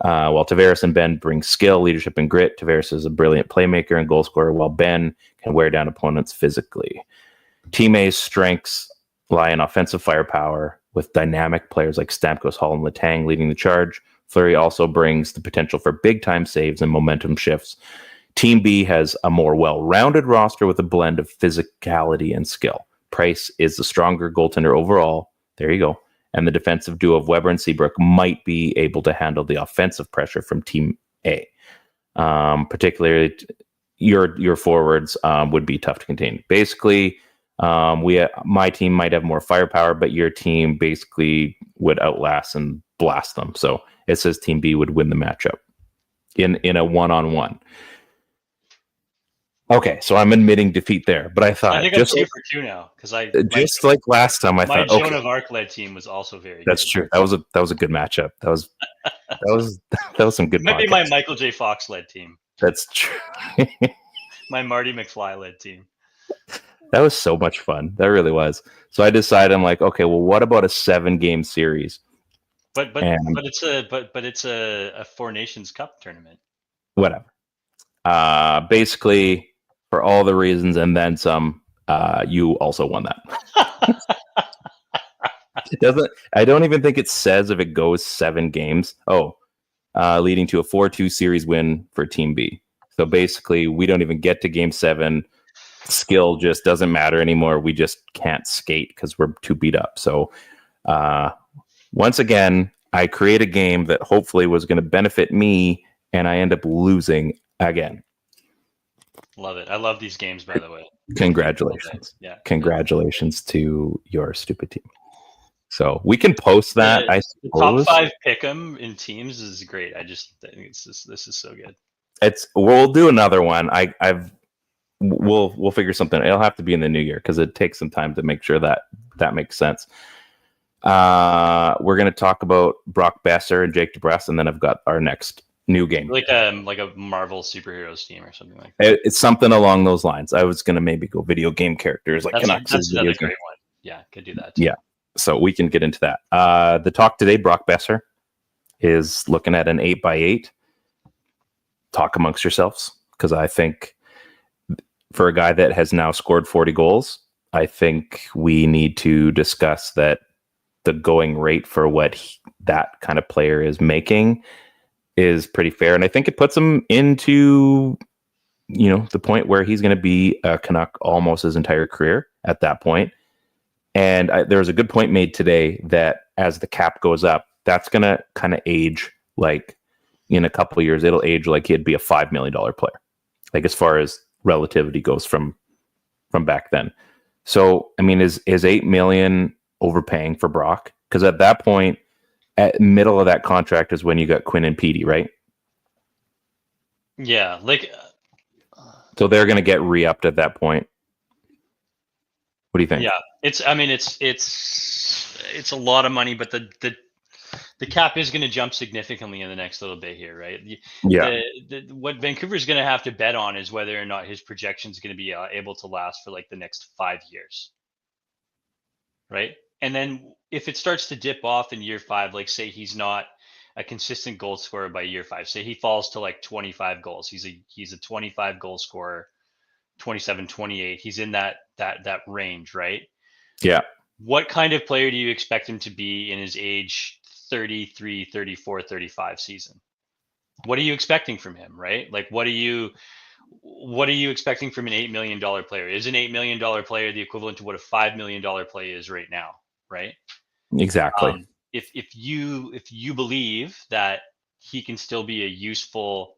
While Tavares and Ben bring skill, leadership, and grit, Tavares is a brilliant playmaker and goal scorer, while Ben can wear down opponents physically. Team A's strengths lie in offensive firepower, with dynamic players like Stamkos, Hall, and Letang leading the charge. Fleury also brings the potential for big-time saves and momentum shifts. Team B has a more well-rounded roster with a blend of physicality and skill. Price is the stronger goaltender overall. There you go. And the defensive duo of Weber and Seabrook might be able to handle the offensive pressure from Team A. Particularly, your forwards would be tough to contain. Basically, my team might have more firepower, but your team basically would outlast and blast them. So it says Team B would win the matchup in a one-on-one. Okay, so I'm admitting defeat there, but I thought I think I'm 2 for 2 now because like last time I my thought Joan of Arc led team was also very that's good. true. That was a good matchup. That was some good. Maybe my Michael J. Fox led team. That's true. My Marty McFly led team. That was so much fun. That really was. So I decided, I'm like, okay, well, what about a 7-game series? But it's a Four Nations Cup tournament. Whatever. Basically, for all the reasons and then some, you also won that. It doesn't. I don't even think it says if it goes 7 games. Leading to a 4-2 series win for Team B. So basically, we don't even get to Game 7. Skill just doesn't matter anymore. We just can't skate because we're too beat up. So once again, I create a game that hopefully was going to benefit me, and I end up losing again. Love it. I love these games, by the way. Congratulations. Yeah. Congratulations to your stupid team. So we can post that. I suppose. The top 5 pick'em in teams is great. I think this is so good. We'll do another one. We'll figure something. It'll have to be in the new year because it takes some time to make sure that makes sense. We're going to talk about Brock Boeser and Jake Debrusk, and then I've got our next new game, like a Marvel superheroes team or something like that. It's something along those lines. I was going to maybe go video game characters like Canucks. That's another great one. Yeah, could do that too. Yeah, so we can get into that. The talk today, Brock Boeser is looking at an 8x8. Talk amongst yourselves, because I think for a guy that has now scored 40 goals, I think we need to discuss that the going rate for what that kind of player is making is pretty fair. And I think it puts him into, the point where he's going to be a Canuck almost his entire career at that point. And there was a good point made today that as the cap goes up, that's going to kind of age like in a couple of years, it'll age like he'd be a $5 million player. Like as far as relativity goes from back then. So, I mean, is $8 million overpaying for Brock? Because at that point, at middle of that contract is when you got Quinn and Petey, right? Yeah, so they're going to get re-upped at that point. What do you think? Yeah, it's a lot of money, but the cap is going to jump significantly in the next little bit here, right? Yeah. What Vancouver's going to have to bet on is whether or not his projection is going to be able to last for like the next 5 years, right? And then if it starts to dip off in year 5, like say he's not a consistent goal scorer by year 5, say he falls to like 25 goals, he's a 25 goal scorer, 27, 28, he's in that range, right? Yeah. What kind of player do you expect him to be in his age 33, 34, 35 season? What are you expecting from him, right? Like, what are you expecting from an $8 million player? Is an $8 million player the equivalent to what a $5 million play is right now, right? Exactly. If you believe that he can still be a useful,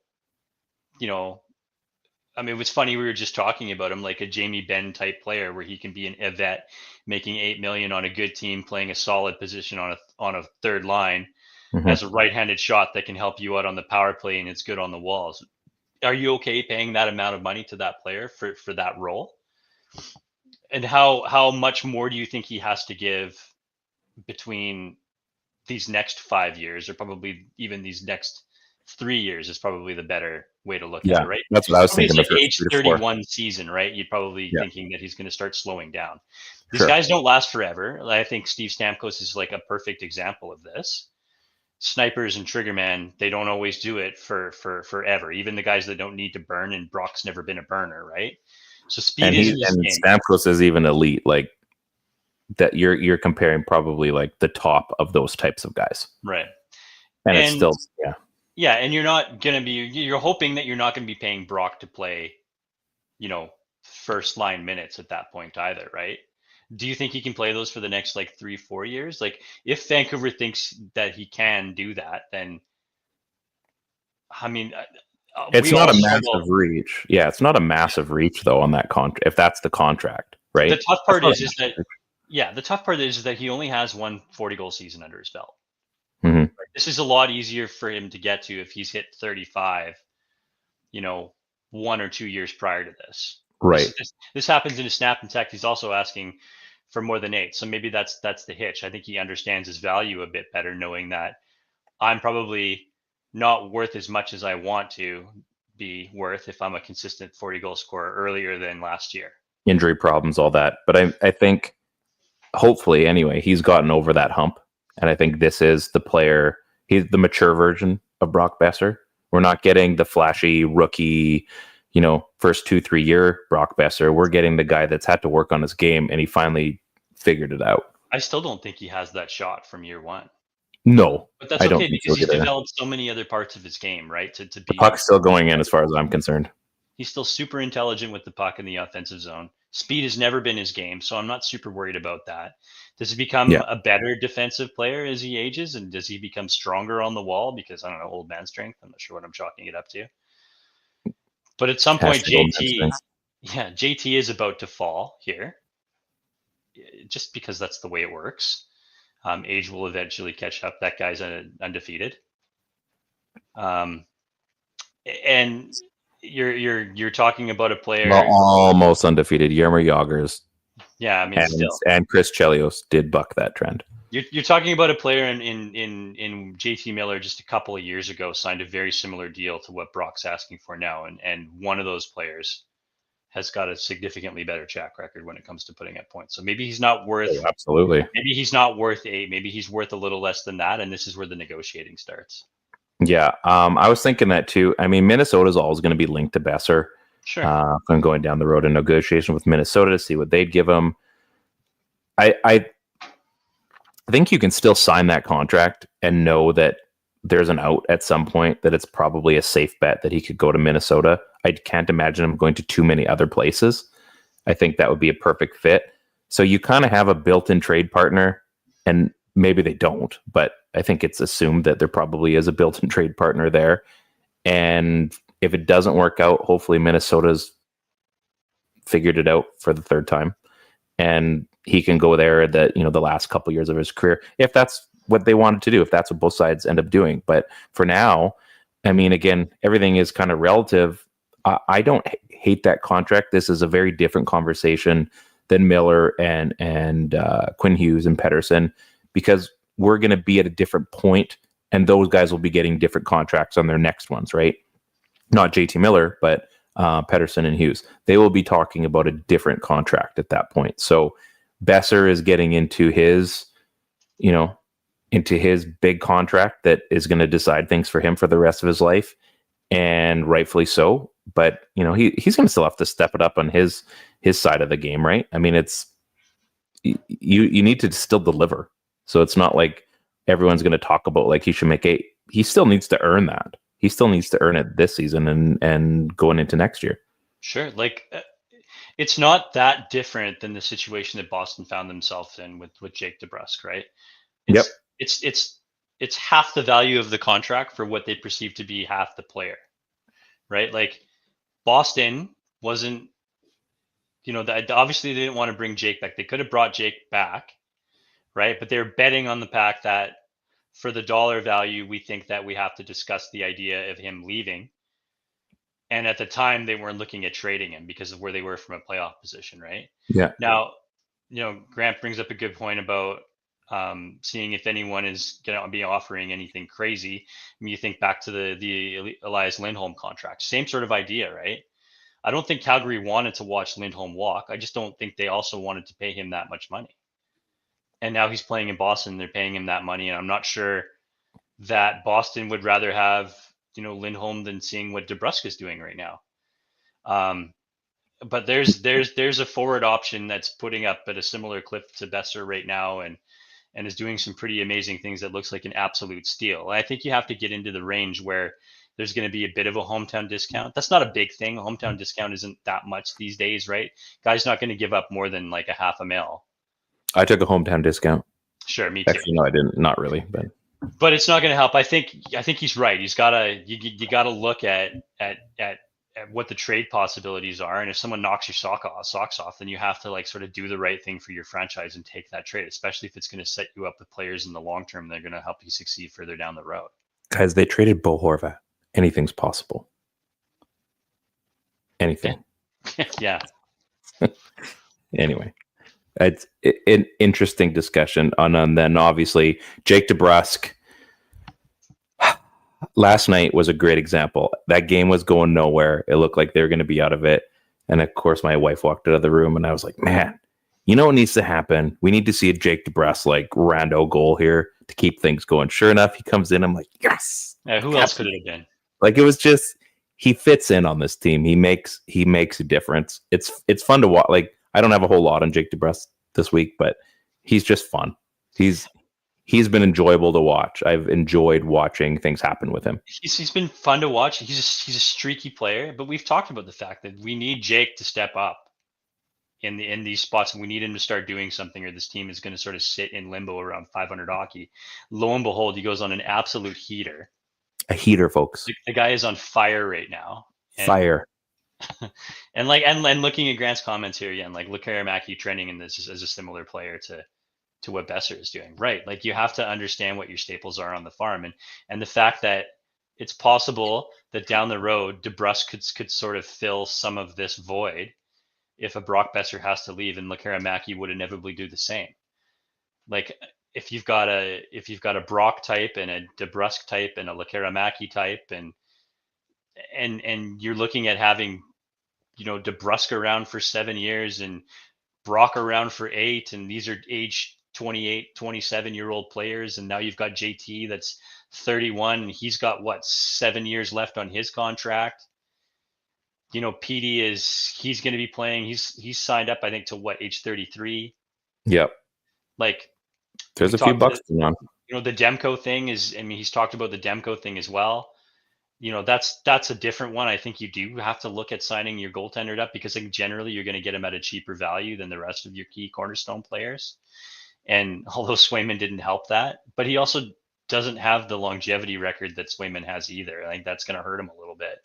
I mean, it's funny, we were just talking about him, like a Jamie Benn type player where he can be a vet making $8 million on a good team, playing a solid position on a third line, has a right-handed shot that can help you out on the power play, and it's good on the walls. Are you okay paying that amount of money to that player for that role? And how much more do you think he has to give between these next 5 years, or probably even these next 3 years is probably the better way to look at it, right? That's what I was Probably thinking. it's like age 31 season, right? You'd probably thinking that he's going to start slowing down. These guys don't last forever. I think Steve Stamkos is like a perfect example of this. Snipers and triggerman, they don't always do it for forever. Even the guys that don't need to burn, and Brock's never been a burner, right? So speed is his game. Stamkos is even elite, like that. You're comparing probably like the top of those types of guys, right? And it's still and you're not going to be. You're hoping that you're not going to be paying Brock to play, first line minutes at that point either, right? Do you think he can play those for the next like 3-4 years? Like, if Vancouver thinks that he can do that, then I mean, it's not a massive reach. Yeah, it's not a massive reach though on that contract. If that's the contract, right? The tough part is that he only has one 40-goal season under his belt. Mm-hmm. Right? This is a lot easier for him to get to if he's hit 35, 1 or 2 years prior to this. Right. This happens in a snap and tech. He's also asking for more than 8. So maybe that's the hitch. I think he understands his value a bit better, knowing that I'm probably not worth as much as I want to be worth if I'm a consistent 40-goal scorer earlier than last year. Injury problems, all that. But I think hopefully anyway, he's gotten over that hump. And I think this is the player, he's the mature version of Brock Boeser. We're not getting the flashy rookie, first 2-3 year Brock Boeser. We're getting the guy that's had to work on his game, and he finally figured it out. I still don't think he has that shot from year one. No, but that's okay because he's developed so many other parts of his game, right? To be the puck's still going in, as far as I'm concerned. He's still super intelligent with the puck in the offensive zone. Speed has never been his game, so I'm not super worried about that. Does he become a better defensive player as he ages, and does he become stronger on the wall? Because I don't know, old man strength. I'm not sure what I'm chalking it up to. But at some point, JT is about to fall here, just because that's the way it works. Age will eventually catch up. That guy's undefeated. And you're talking about a player almost undefeated. Jaromir Jagr's. Yeah, I mean, and Chris Chelios did buck that trend. You're talking about a player in JT Miller just a couple of years ago signed a very similar deal to what Brock's asking for now, and one of those players has got a significantly better track record when it comes to putting up points. So maybe he's not worth absolutely. Maybe he's not worth 8. Maybe he's worth a little less than that, and this is where the negotiating starts. Yeah, I was thinking that too. I mean, Minnesota's always going to be linked to Boeser. Sure. I'm going down the road in negotiation with Minnesota to see what they'd give him. I think you can still sign that contract and know that there's an out at some point, that it's probably a safe bet that he could go to Minnesota. I can't imagine him going to too many other places. I think that would be a perfect fit. So you kind of have a built-in trade partner, and maybe they don't, but I think it's assumed that there probably is a built-in trade partner there. And if it doesn't work out, hopefully Minnesota's figured it out for the third time, and he can go there the last couple years of his career, if that's what they wanted to do, if that's what both sides end up doing. But for now, I mean, again, everything is kind of relative. I don't hate that contract. This is a very different conversation than Miller and Quinn Hughes and Pettersson, because we're going to be at a different point, and those guys will be getting different contracts on their next ones, right? Not JT Miller, but Pettersson and Hughes. They will be talking about a different contract at that point. So Boeser is getting into his big contract that is going to decide things for him for the rest of his life, and rightfully so. But he's going to still have to step it up on his side of the game, right? I mean, it's you need to still deliver. So it's not like everyone's going to talk about like he should make 8. He still needs to earn that. He still needs to earn it this season and going into next year. Sure. Like it's not that different than the situation that Boston found themselves in with Jake Debrusk, right? It's half the value of the contract for what they perceive to be half the player, right? Like Boston wasn't, obviously they didn't want to bring Jake back. They could have brought Jake back, right? But they're betting on the fact that for the dollar value, we think that we have to discuss the idea of him leaving. And at the time, they weren't looking at trading him because of where they were from a playoff position, right? Yeah. Now, Grant brings up a good point about seeing if anyone is going to be offering anything crazy. I mean, you think back to the Elias Lindholm contract, same sort of idea, right? I don't think Calgary wanted to watch Lindholm walk. I just don't think they also wanted to pay him that much money. And now he's playing in Boston. They're paying him that money. And I'm not sure that Boston would rather have, Lindholm than seeing what Debrusk is doing right now. But there's a forward option that's putting up at a similar clip to Boeser right now and is doing some pretty amazing things that looks like an absolute steal. And I think you have to get into the range where there's going to be a bit of a hometown discount. That's not a big thing. A hometown discount isn't that much these days, right? Guy's not going to give up more than like $0.50. I took a hometown discount. Sure, me too. Actually, no, I didn't. Not really, but it's not going to help. I think he's right. He's got to you got to look at what the trade possibilities are, and if someone knocks your socks off, then you have to sort of do the right thing for your franchise and take that trade, especially if it's going to set you up with players in the long term. They're going to help you succeed further down the road. Guys, they traded Bo Horvat. Anything's possible. Anything. Yeah. Anyway. It's an interesting discussion. And then obviously Jake Debrusk last night was a great example. That game was going nowhere. It looked like they were going to be out of it. And of course, my wife walked out of the room and I was like, man, you know what needs to happen? We need to see a Jake Debrusk rando goal here to keep things going. Sure enough, he comes in. I'm like, yes. Yeah, who else could it have been? It was just, he fits in on this team. He makes a difference. It's fun to watch. I don't have a whole lot on Jake Debrusk this week, but he's just fun. He's been enjoyable to watch. I've enjoyed watching things happen with him. He's been fun to watch. He's a streaky player, but we've talked about the fact that we need Jake to step up in these spots, and we need him to start doing something, or this team is going to sort of sit in limbo around 500 hockey. Lo and behold, he goes on an absolute heater. A heater, folks. The guy is on fire right now. Fire. And looking at Grant's comments here again, Lekaramaki trending in this as a similar player to what Boeser is doing, right? You have to understand what your staples are on the farm, and the fact that it's possible that down the road Debrusk could sort of fill some of this void if a Brock Boeser has to leave, and Lekaramaki would inevitably do the same. If you've got a Brock type and a Debrusk type and a Lekaramaki type, and you're looking at having Debrusk around for 7 years and Brock around for 8, and these are age 28, 27-year-old players, and now you've got JT that's 31, and he's got 7 years left on his contract. PD he's going to be playing. He's signed up, I think, to age 33. Yep. There's a few bucks going on. The Demko thing is, he's talked about the Demko thing as well. That's a different one. I think you do have to look at signing your goaltender up, because generally you're going to get him at a cheaper value than the rest of your key cornerstone players. And although Swayman didn't help that, but he also doesn't have the longevity record that Swayman has either. I think that's going to hurt him a little bit.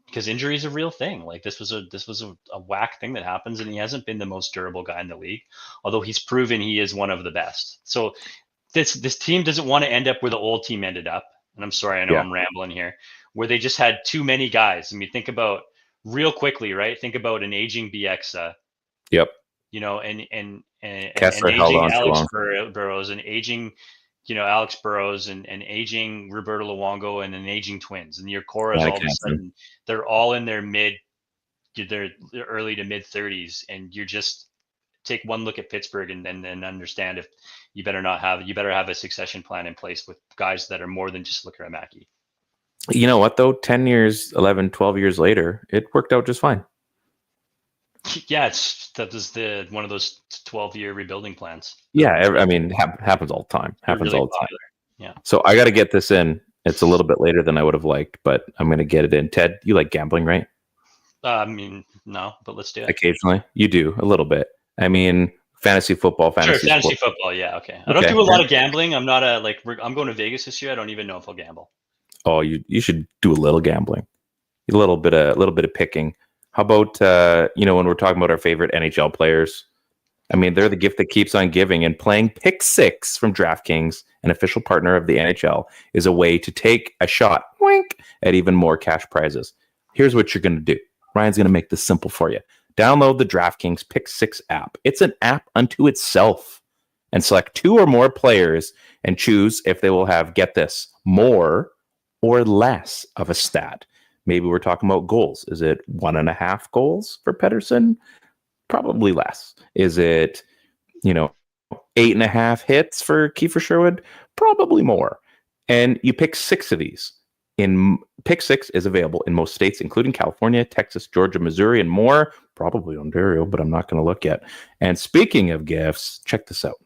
Because injury is a real thing. This was a whack thing that happens, and he hasn't been the most durable guy in the league, although he's proven he is one of the best. So this team doesn't want to end up where the old team ended up. And I'm sorry, I know I'm rambling here, where they just had too many guys. Think about real quickly, right? Think about an aging Bieksa. Yep. And an Kessler aging Alex Burrows, an aging, Alex Burrows, and aging Roberto Luongo, and an aging Twins. And your core is all of a sudden, they're all in their early to mid 30s. And you're just take one look at Pittsburgh and understand if you better have a succession plan in place with guys that are more than just Lekaramaki. You know what, though? 10 years, 11, 12 years later, it worked out just fine. Yeah, that was one of those 12-year rebuilding plans. Yeah, happens all the time. Happens all the time. Yeah. So I got to get this in. It's a little bit later than I would have liked, but I'm going to get it in. Ted, you like gambling, right? No, but let's do it. Occasionally, you do a little bit. Fantasy football. Sure, fantasy football. Yeah, okay. I don't do a lot of gambling. I'm not I'm going to Vegas this year. I don't even know if I'll gamble. Oh, you should do a little gambling. A little bit of picking. How about when we're talking about our favorite NHL players? I mean, they're the gift that keeps on giving, and playing Pick 6 from DraftKings, an official partner of the NHL, is a way to take a shot, wink, at even more cash prizes. Here's what you're going to do. Ryan's going to make this simple for you. Download the DraftKings Pick 6 app. It's an app unto itself. And select 2 or more players and choose if they will have, get this, more or less of a stat. Maybe we're talking about goals. Is it 1.5 goals for Pettersson? Probably less. Is it, 8.5 hits for Kiefer Sherwood? Probably more. And you pick 6 of these. Pick 6 is available in most states, including California, Texas, Georgia, Missouri, and more. Probably Ontario, but I'm not going to look yet. And speaking of gifts, check this out.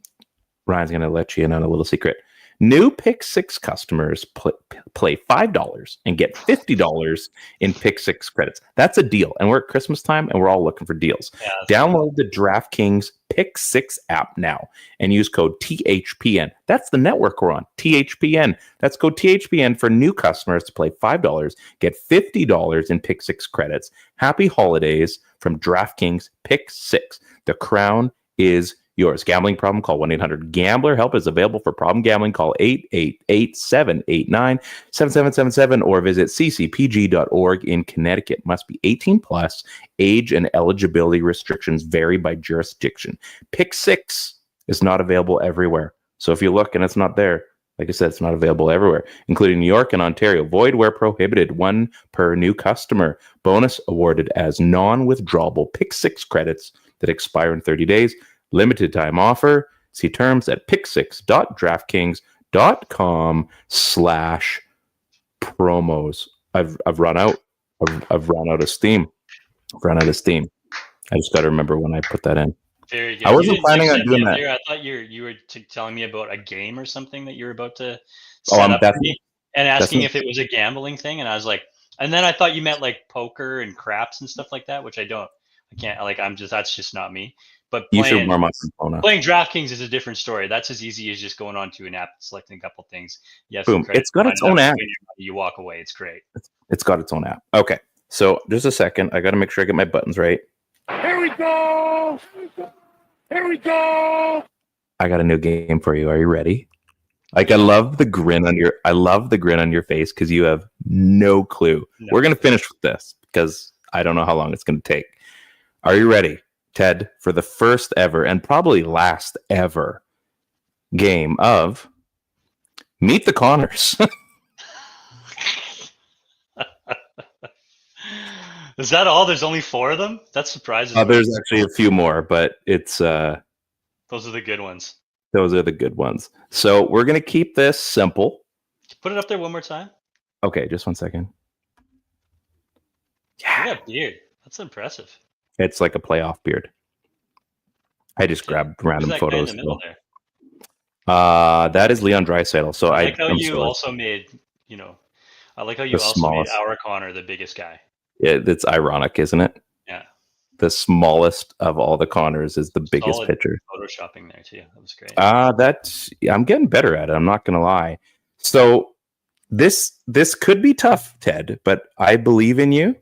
Ryan's going to let you in on a little secret. New Pick 6 customers play $5 and get $50 in Pick 6 credits. That's a deal. And we're at Christmas time, and we're all looking for deals. Yeah, download the DraftKings Pick 6 app now and use code THPN. That's the network we're on, THPN. That's code THPN for new customers to play $5, get $50 in Pick 6 credits. Happy holidays from DraftKings Pick 6. The crown is yours. Gambling problem? Call 1-800-GAMBLER. Help is available for problem gambling. Call 888-789-7777 or visit ccpg.org in Connecticut. Must be 18 plus. Age and eligibility restrictions vary by jurisdiction. Pick 6 is not available everywhere. So if you look and it's not there, like I said, it's not available everywhere, including New York and Ontario. Void where prohibited. 1 per new customer. Bonus awarded as non-withdrawable Pick 6 credits that expire in 30 days. Limited time offer. See terms at pick6.draftkings.com/promos. I've run out. I've run out of steam. I just got to remember when I put that in. Very good. I wasn't planning on doing that. I thought you were telling me about a game or something that you were about to set up for me and asking if it was a gambling thing, and I was like, and then I thought you meant like poker and craps and stuff like that, which I can't. Like that's just not me. But playing DraftKings is a different story. That's as easy as just going onto an app, selecting a couple things. Yes, boom. It's got its own app. You walk away. It's great. It's got its own app. Okay, so just a second. I got to make sure I get my buttons right. Here we go. I got a new game for you. Are you ready? Like, I love the grin on your face because you have no clue. No. We're gonna finish with this because I don't know how long it's gonna take. Are you ready, Ted, for the first ever and probably last ever game of Meet the Connors? Is that all? There's only 4 of them? That surprises me. There's actually a few more, but it's... those are the good ones. Those are the good ones. So we're going to keep this simple. Put it up there one more time. Okay, just one second. Yeah. You got a beard. That's impressive. It's like a playoff beard. I just grabbed random photos. In the middle there? That is Leon Draisaitl. So I like how you also made, I like how you also made our Connor the biggest guy. Yeah, it's ironic, isn't it? Yeah. The smallest of all the Connors is the biggest pitcher. Photoshopping there too. That was great. I'm getting better at it. I'm not gonna lie. So this could be tough, Ted, but I believe in you.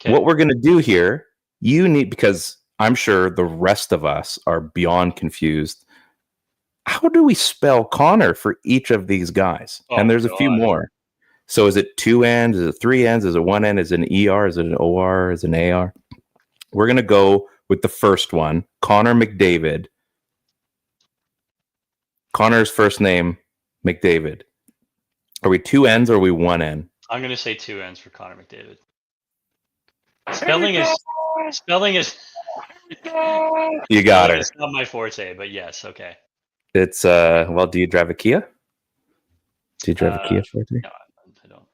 Okay. What we're gonna do here, because I'm sure the rest of us are beyond confused. How do we spell Connor for each of these guys? And there's a few more. So is it 2 N's? Is it 3 N's? Is it 1 N? Is it an ER? Is it an OR? Is it an AR? We're going to go with the first one, Connor McDavid. Connor's first name, McDavid. Are we 2 N's or are we 1 N? I'm going to say 2 N's for Connor McDavid. Spelling is... You got it. It's not my forte, but yes, okay. It's, do you drive a Kia? Do you drive a Kia forte? No, I don't.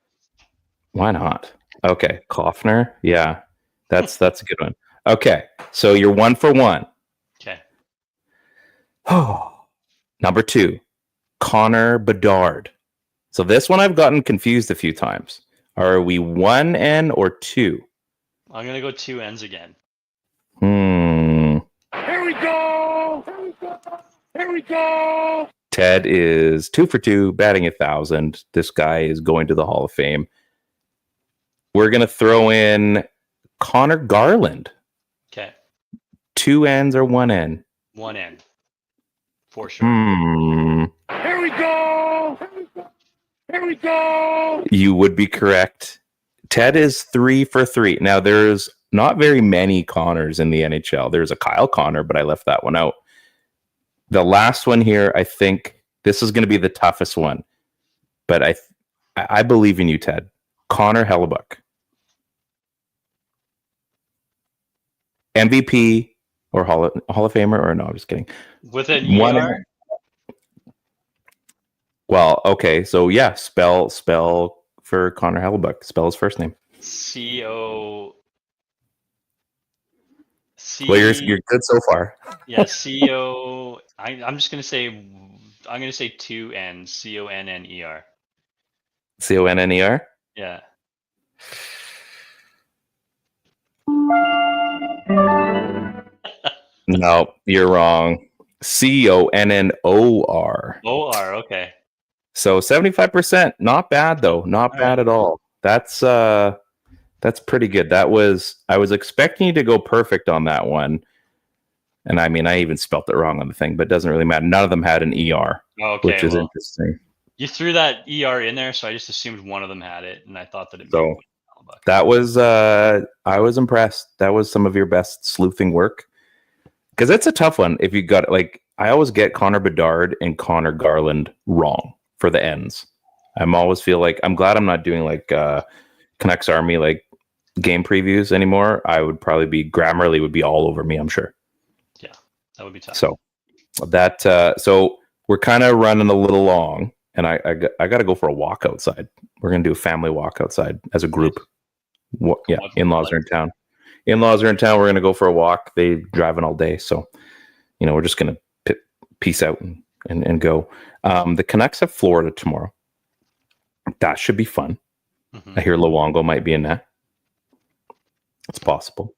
Why not? Okay, Kaufner. Yeah, that's a good one. Okay, so you're 1 for 1. Okay. Oh, number 2, Connor Bedard. So this one I've gotten confused a few times. Are we 1 N or 2? I'm gonna go 2 N's again. Here we go. Ted is 2 for 2, batting 1,000. This guy is going to the Hall of Fame. we're going to throw in Connor Garland. Okay. 2 N's or 1 N? 1 N. For sure. Here we go. Here we go. You would be correct. Ted is 3 for 3. Now, there's not very many Connors in the NHL. There's a Kyle Connor, but I left that one out. The last one here, I think this is going to be the toughest one. But I believe in you, Ted. Connor Hellebuck. MVP or Hall of Famer, or no, I'm just kidding. With an ER? Well, okay, so yeah, spell for Connor Hellebuck. Spell his first name. C-O... Well, you're good so far. Yeah, C-O... I'm just going to say... I'm going to say 2 N's. C-O-N-N-E-R. C-O-N-N-E-R? Yeah. No, you're wrong. C-O-N-N-O-R. O-R, okay. So 75%. Not bad though. Not bad at all. That's pretty good. I was expecting you to go perfect on that one. And I mean, I even spelt it wrong on the thing, but it doesn't really matter. None of them had an ER, which is interesting. You threw that ER in there, so I just assumed one of them had it, and I thought that it. So that was I was impressed. That was some of your best sleuthing work, because it's a tough one. If you got like, I always get Connor Bedard and Connor Garland wrong for the ends. I'm always feel like I'm glad I'm not doing like Canucks Army like game previews anymore. I would probably be Grammarly would be all over me, I'm sure. Yeah, that would be tough. So that so we're kind of running a little long, and I got to go for a walk outside. We're gonna do a family walk outside as a group. Yeah, in-laws are in town. In-laws are in town. We're gonna go for a walk. They driving all day, so we're just gonna peace out and go. The Canucks have Florida tomorrow. That should be fun. I hear Luongo might be in that. It's possible.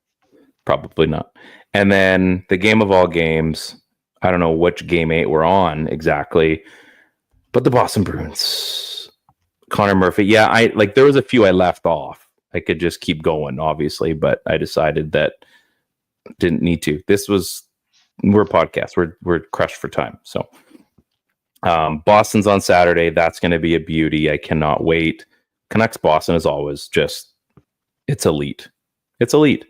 Probably not. And then the game of all games, I don't know which game 8 we're on exactly, but the Boston Bruins. Connor Murphy. Yeah, there was a few I left off. I could just keep going, obviously, but I decided that didn't need to. We're a podcast. We're crushed for time. So Boston's on Saturday. That's going to be a beauty. I cannot wait. Canucks Boston is always just, it's elite. It's elite.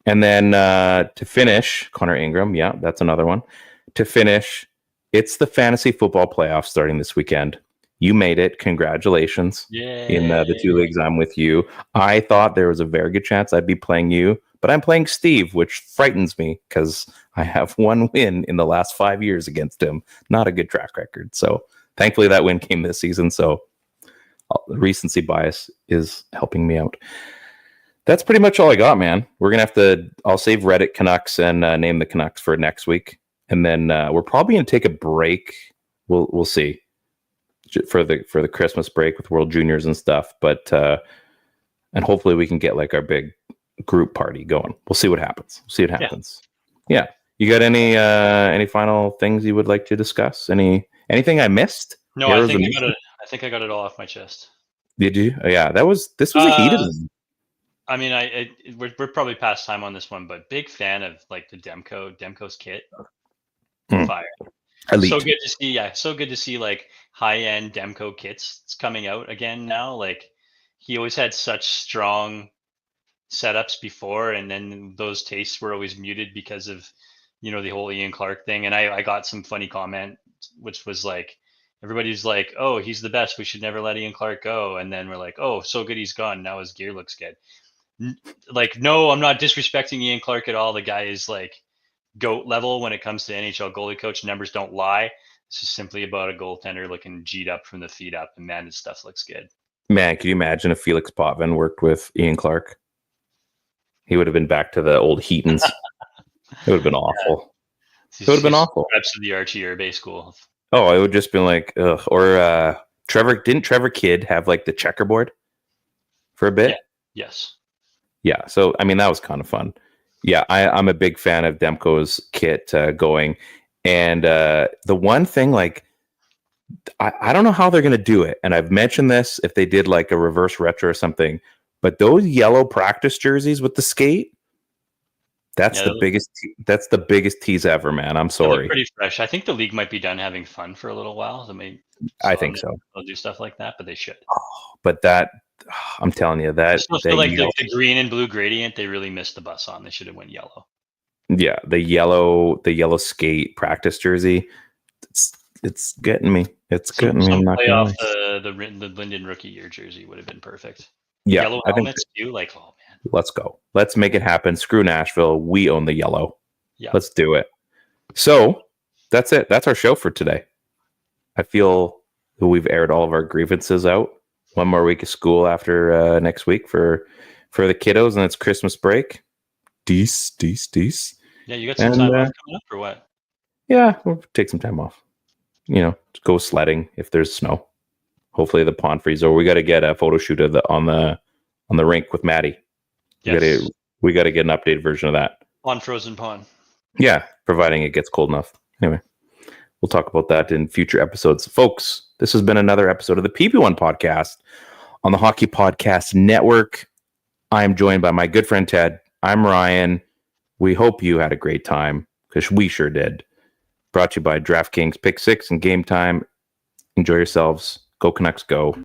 And then to finish, Connor Ingram. Yeah, that's another one. To finish, it's the fantasy football playoffs starting this weekend. You made it. Congratulations. Yay. In the 2 leagues I'm with you. I thought there was a very good chance I'd be playing you, but I'm playing Steve, which frightens me because I have 1 win in the last 5 years against him. Not a good track record. So thankfully that win came this season. So recency bias is helping me out. That's pretty much all I got, man. We're going to I'll save Reddit Canucks and name the Canucks for next week. And then we're probably going to take a break. We'll see for the Christmas break with World Juniors and stuff. But, and hopefully we can get like our big group party going. We'll see what happens. Yeah. You got any final things you would like to discuss? Anything I missed? No, I think I got it all off my chest. Did you? Oh, yeah, this was a heated one. I mean, we're probably past time on this one, but big fan of like the Demko's kit. Fire. Elite. So good to see. Yeah, so good to see like high-end Demko kits coming out again now. Like he always had such strong setups before, and then those tastes were always muted because of the whole Ian Clark thing. And I got some funny comment, which was like, everybody's like, oh, he's the best, we should never let Ian Clark go. And then we're like, oh, so good he's gone, now his gear looks good. Like, no, I'm not disrespecting Ian Clark at all. The guy is like GOAT level when it comes to NHL goalie coach. Numbers don't lie. This is simply about a goaltender looking G'd up from the feet up, and man, his stuff looks good. Man, can you imagine if Felix Potvin worked with Ian Clark? He would have been back to the old Heatons. It would have been awful. It would have been awful. Reps of the Archie Urbe school. Oh, it would just been like, ugh. Or Trevor Kidd have like the checkerboard for a bit? Yeah. Yes. Yeah. So, I mean, that was kind of fun. Yeah. I'm a big fan of Demko's kit going. And the one thing, like, I don't know how they're going to do it. And I've mentioned this if they did like a reverse retro or something, But those yellow practice jerseys with the skate, that's Yeah, the biggest. That's the biggest tease ever, man. I'm they look sorry. pretty fresh. I think the league might be done having fun for a little while. I think so. They'll do stuff like that, but they should. But that, I'm telling you, I that still that feel like yellow- the green and blue gradient, they really missed the bus on. They should have went yellow. yeah, the yellow skate practice jersey, it's getting me. It's getting me. Some I'm not play gonna off lie. the Linden rookie year jersey would have been perfect. Yeah, Yellow I think helmets too. Like, oh man, let's go. Let's make it happen. Screw Nashville. We own the yellow. yeah. Let's do it. So that's it. That's our show for today. I feel that we've aired all of our grievances out. One more week of school after next week for the kiddos, and it's Christmas break. Deece. Yeah, you got some And, time off coming up or what? Yeah, we'll take some time off. Go sledding if there's snow. Hopefully the pond freezes over. We got to get a photo shoot of on the rink with Maddie. Yes. We got to get an updated version of that. On frozen pond. Yeah, providing it gets cold enough. Anyway, we'll talk about that in future episodes. Folks, this has been another episode of the PP1 Podcast on the Hockey Podcast Network. I am joined by my good friend Ted. I'm Ryan. We hope you had a great time, because we sure did. Brought to you by DraftKings Pick 6 and Game Time. Enjoy yourselves. Go Canucks, go.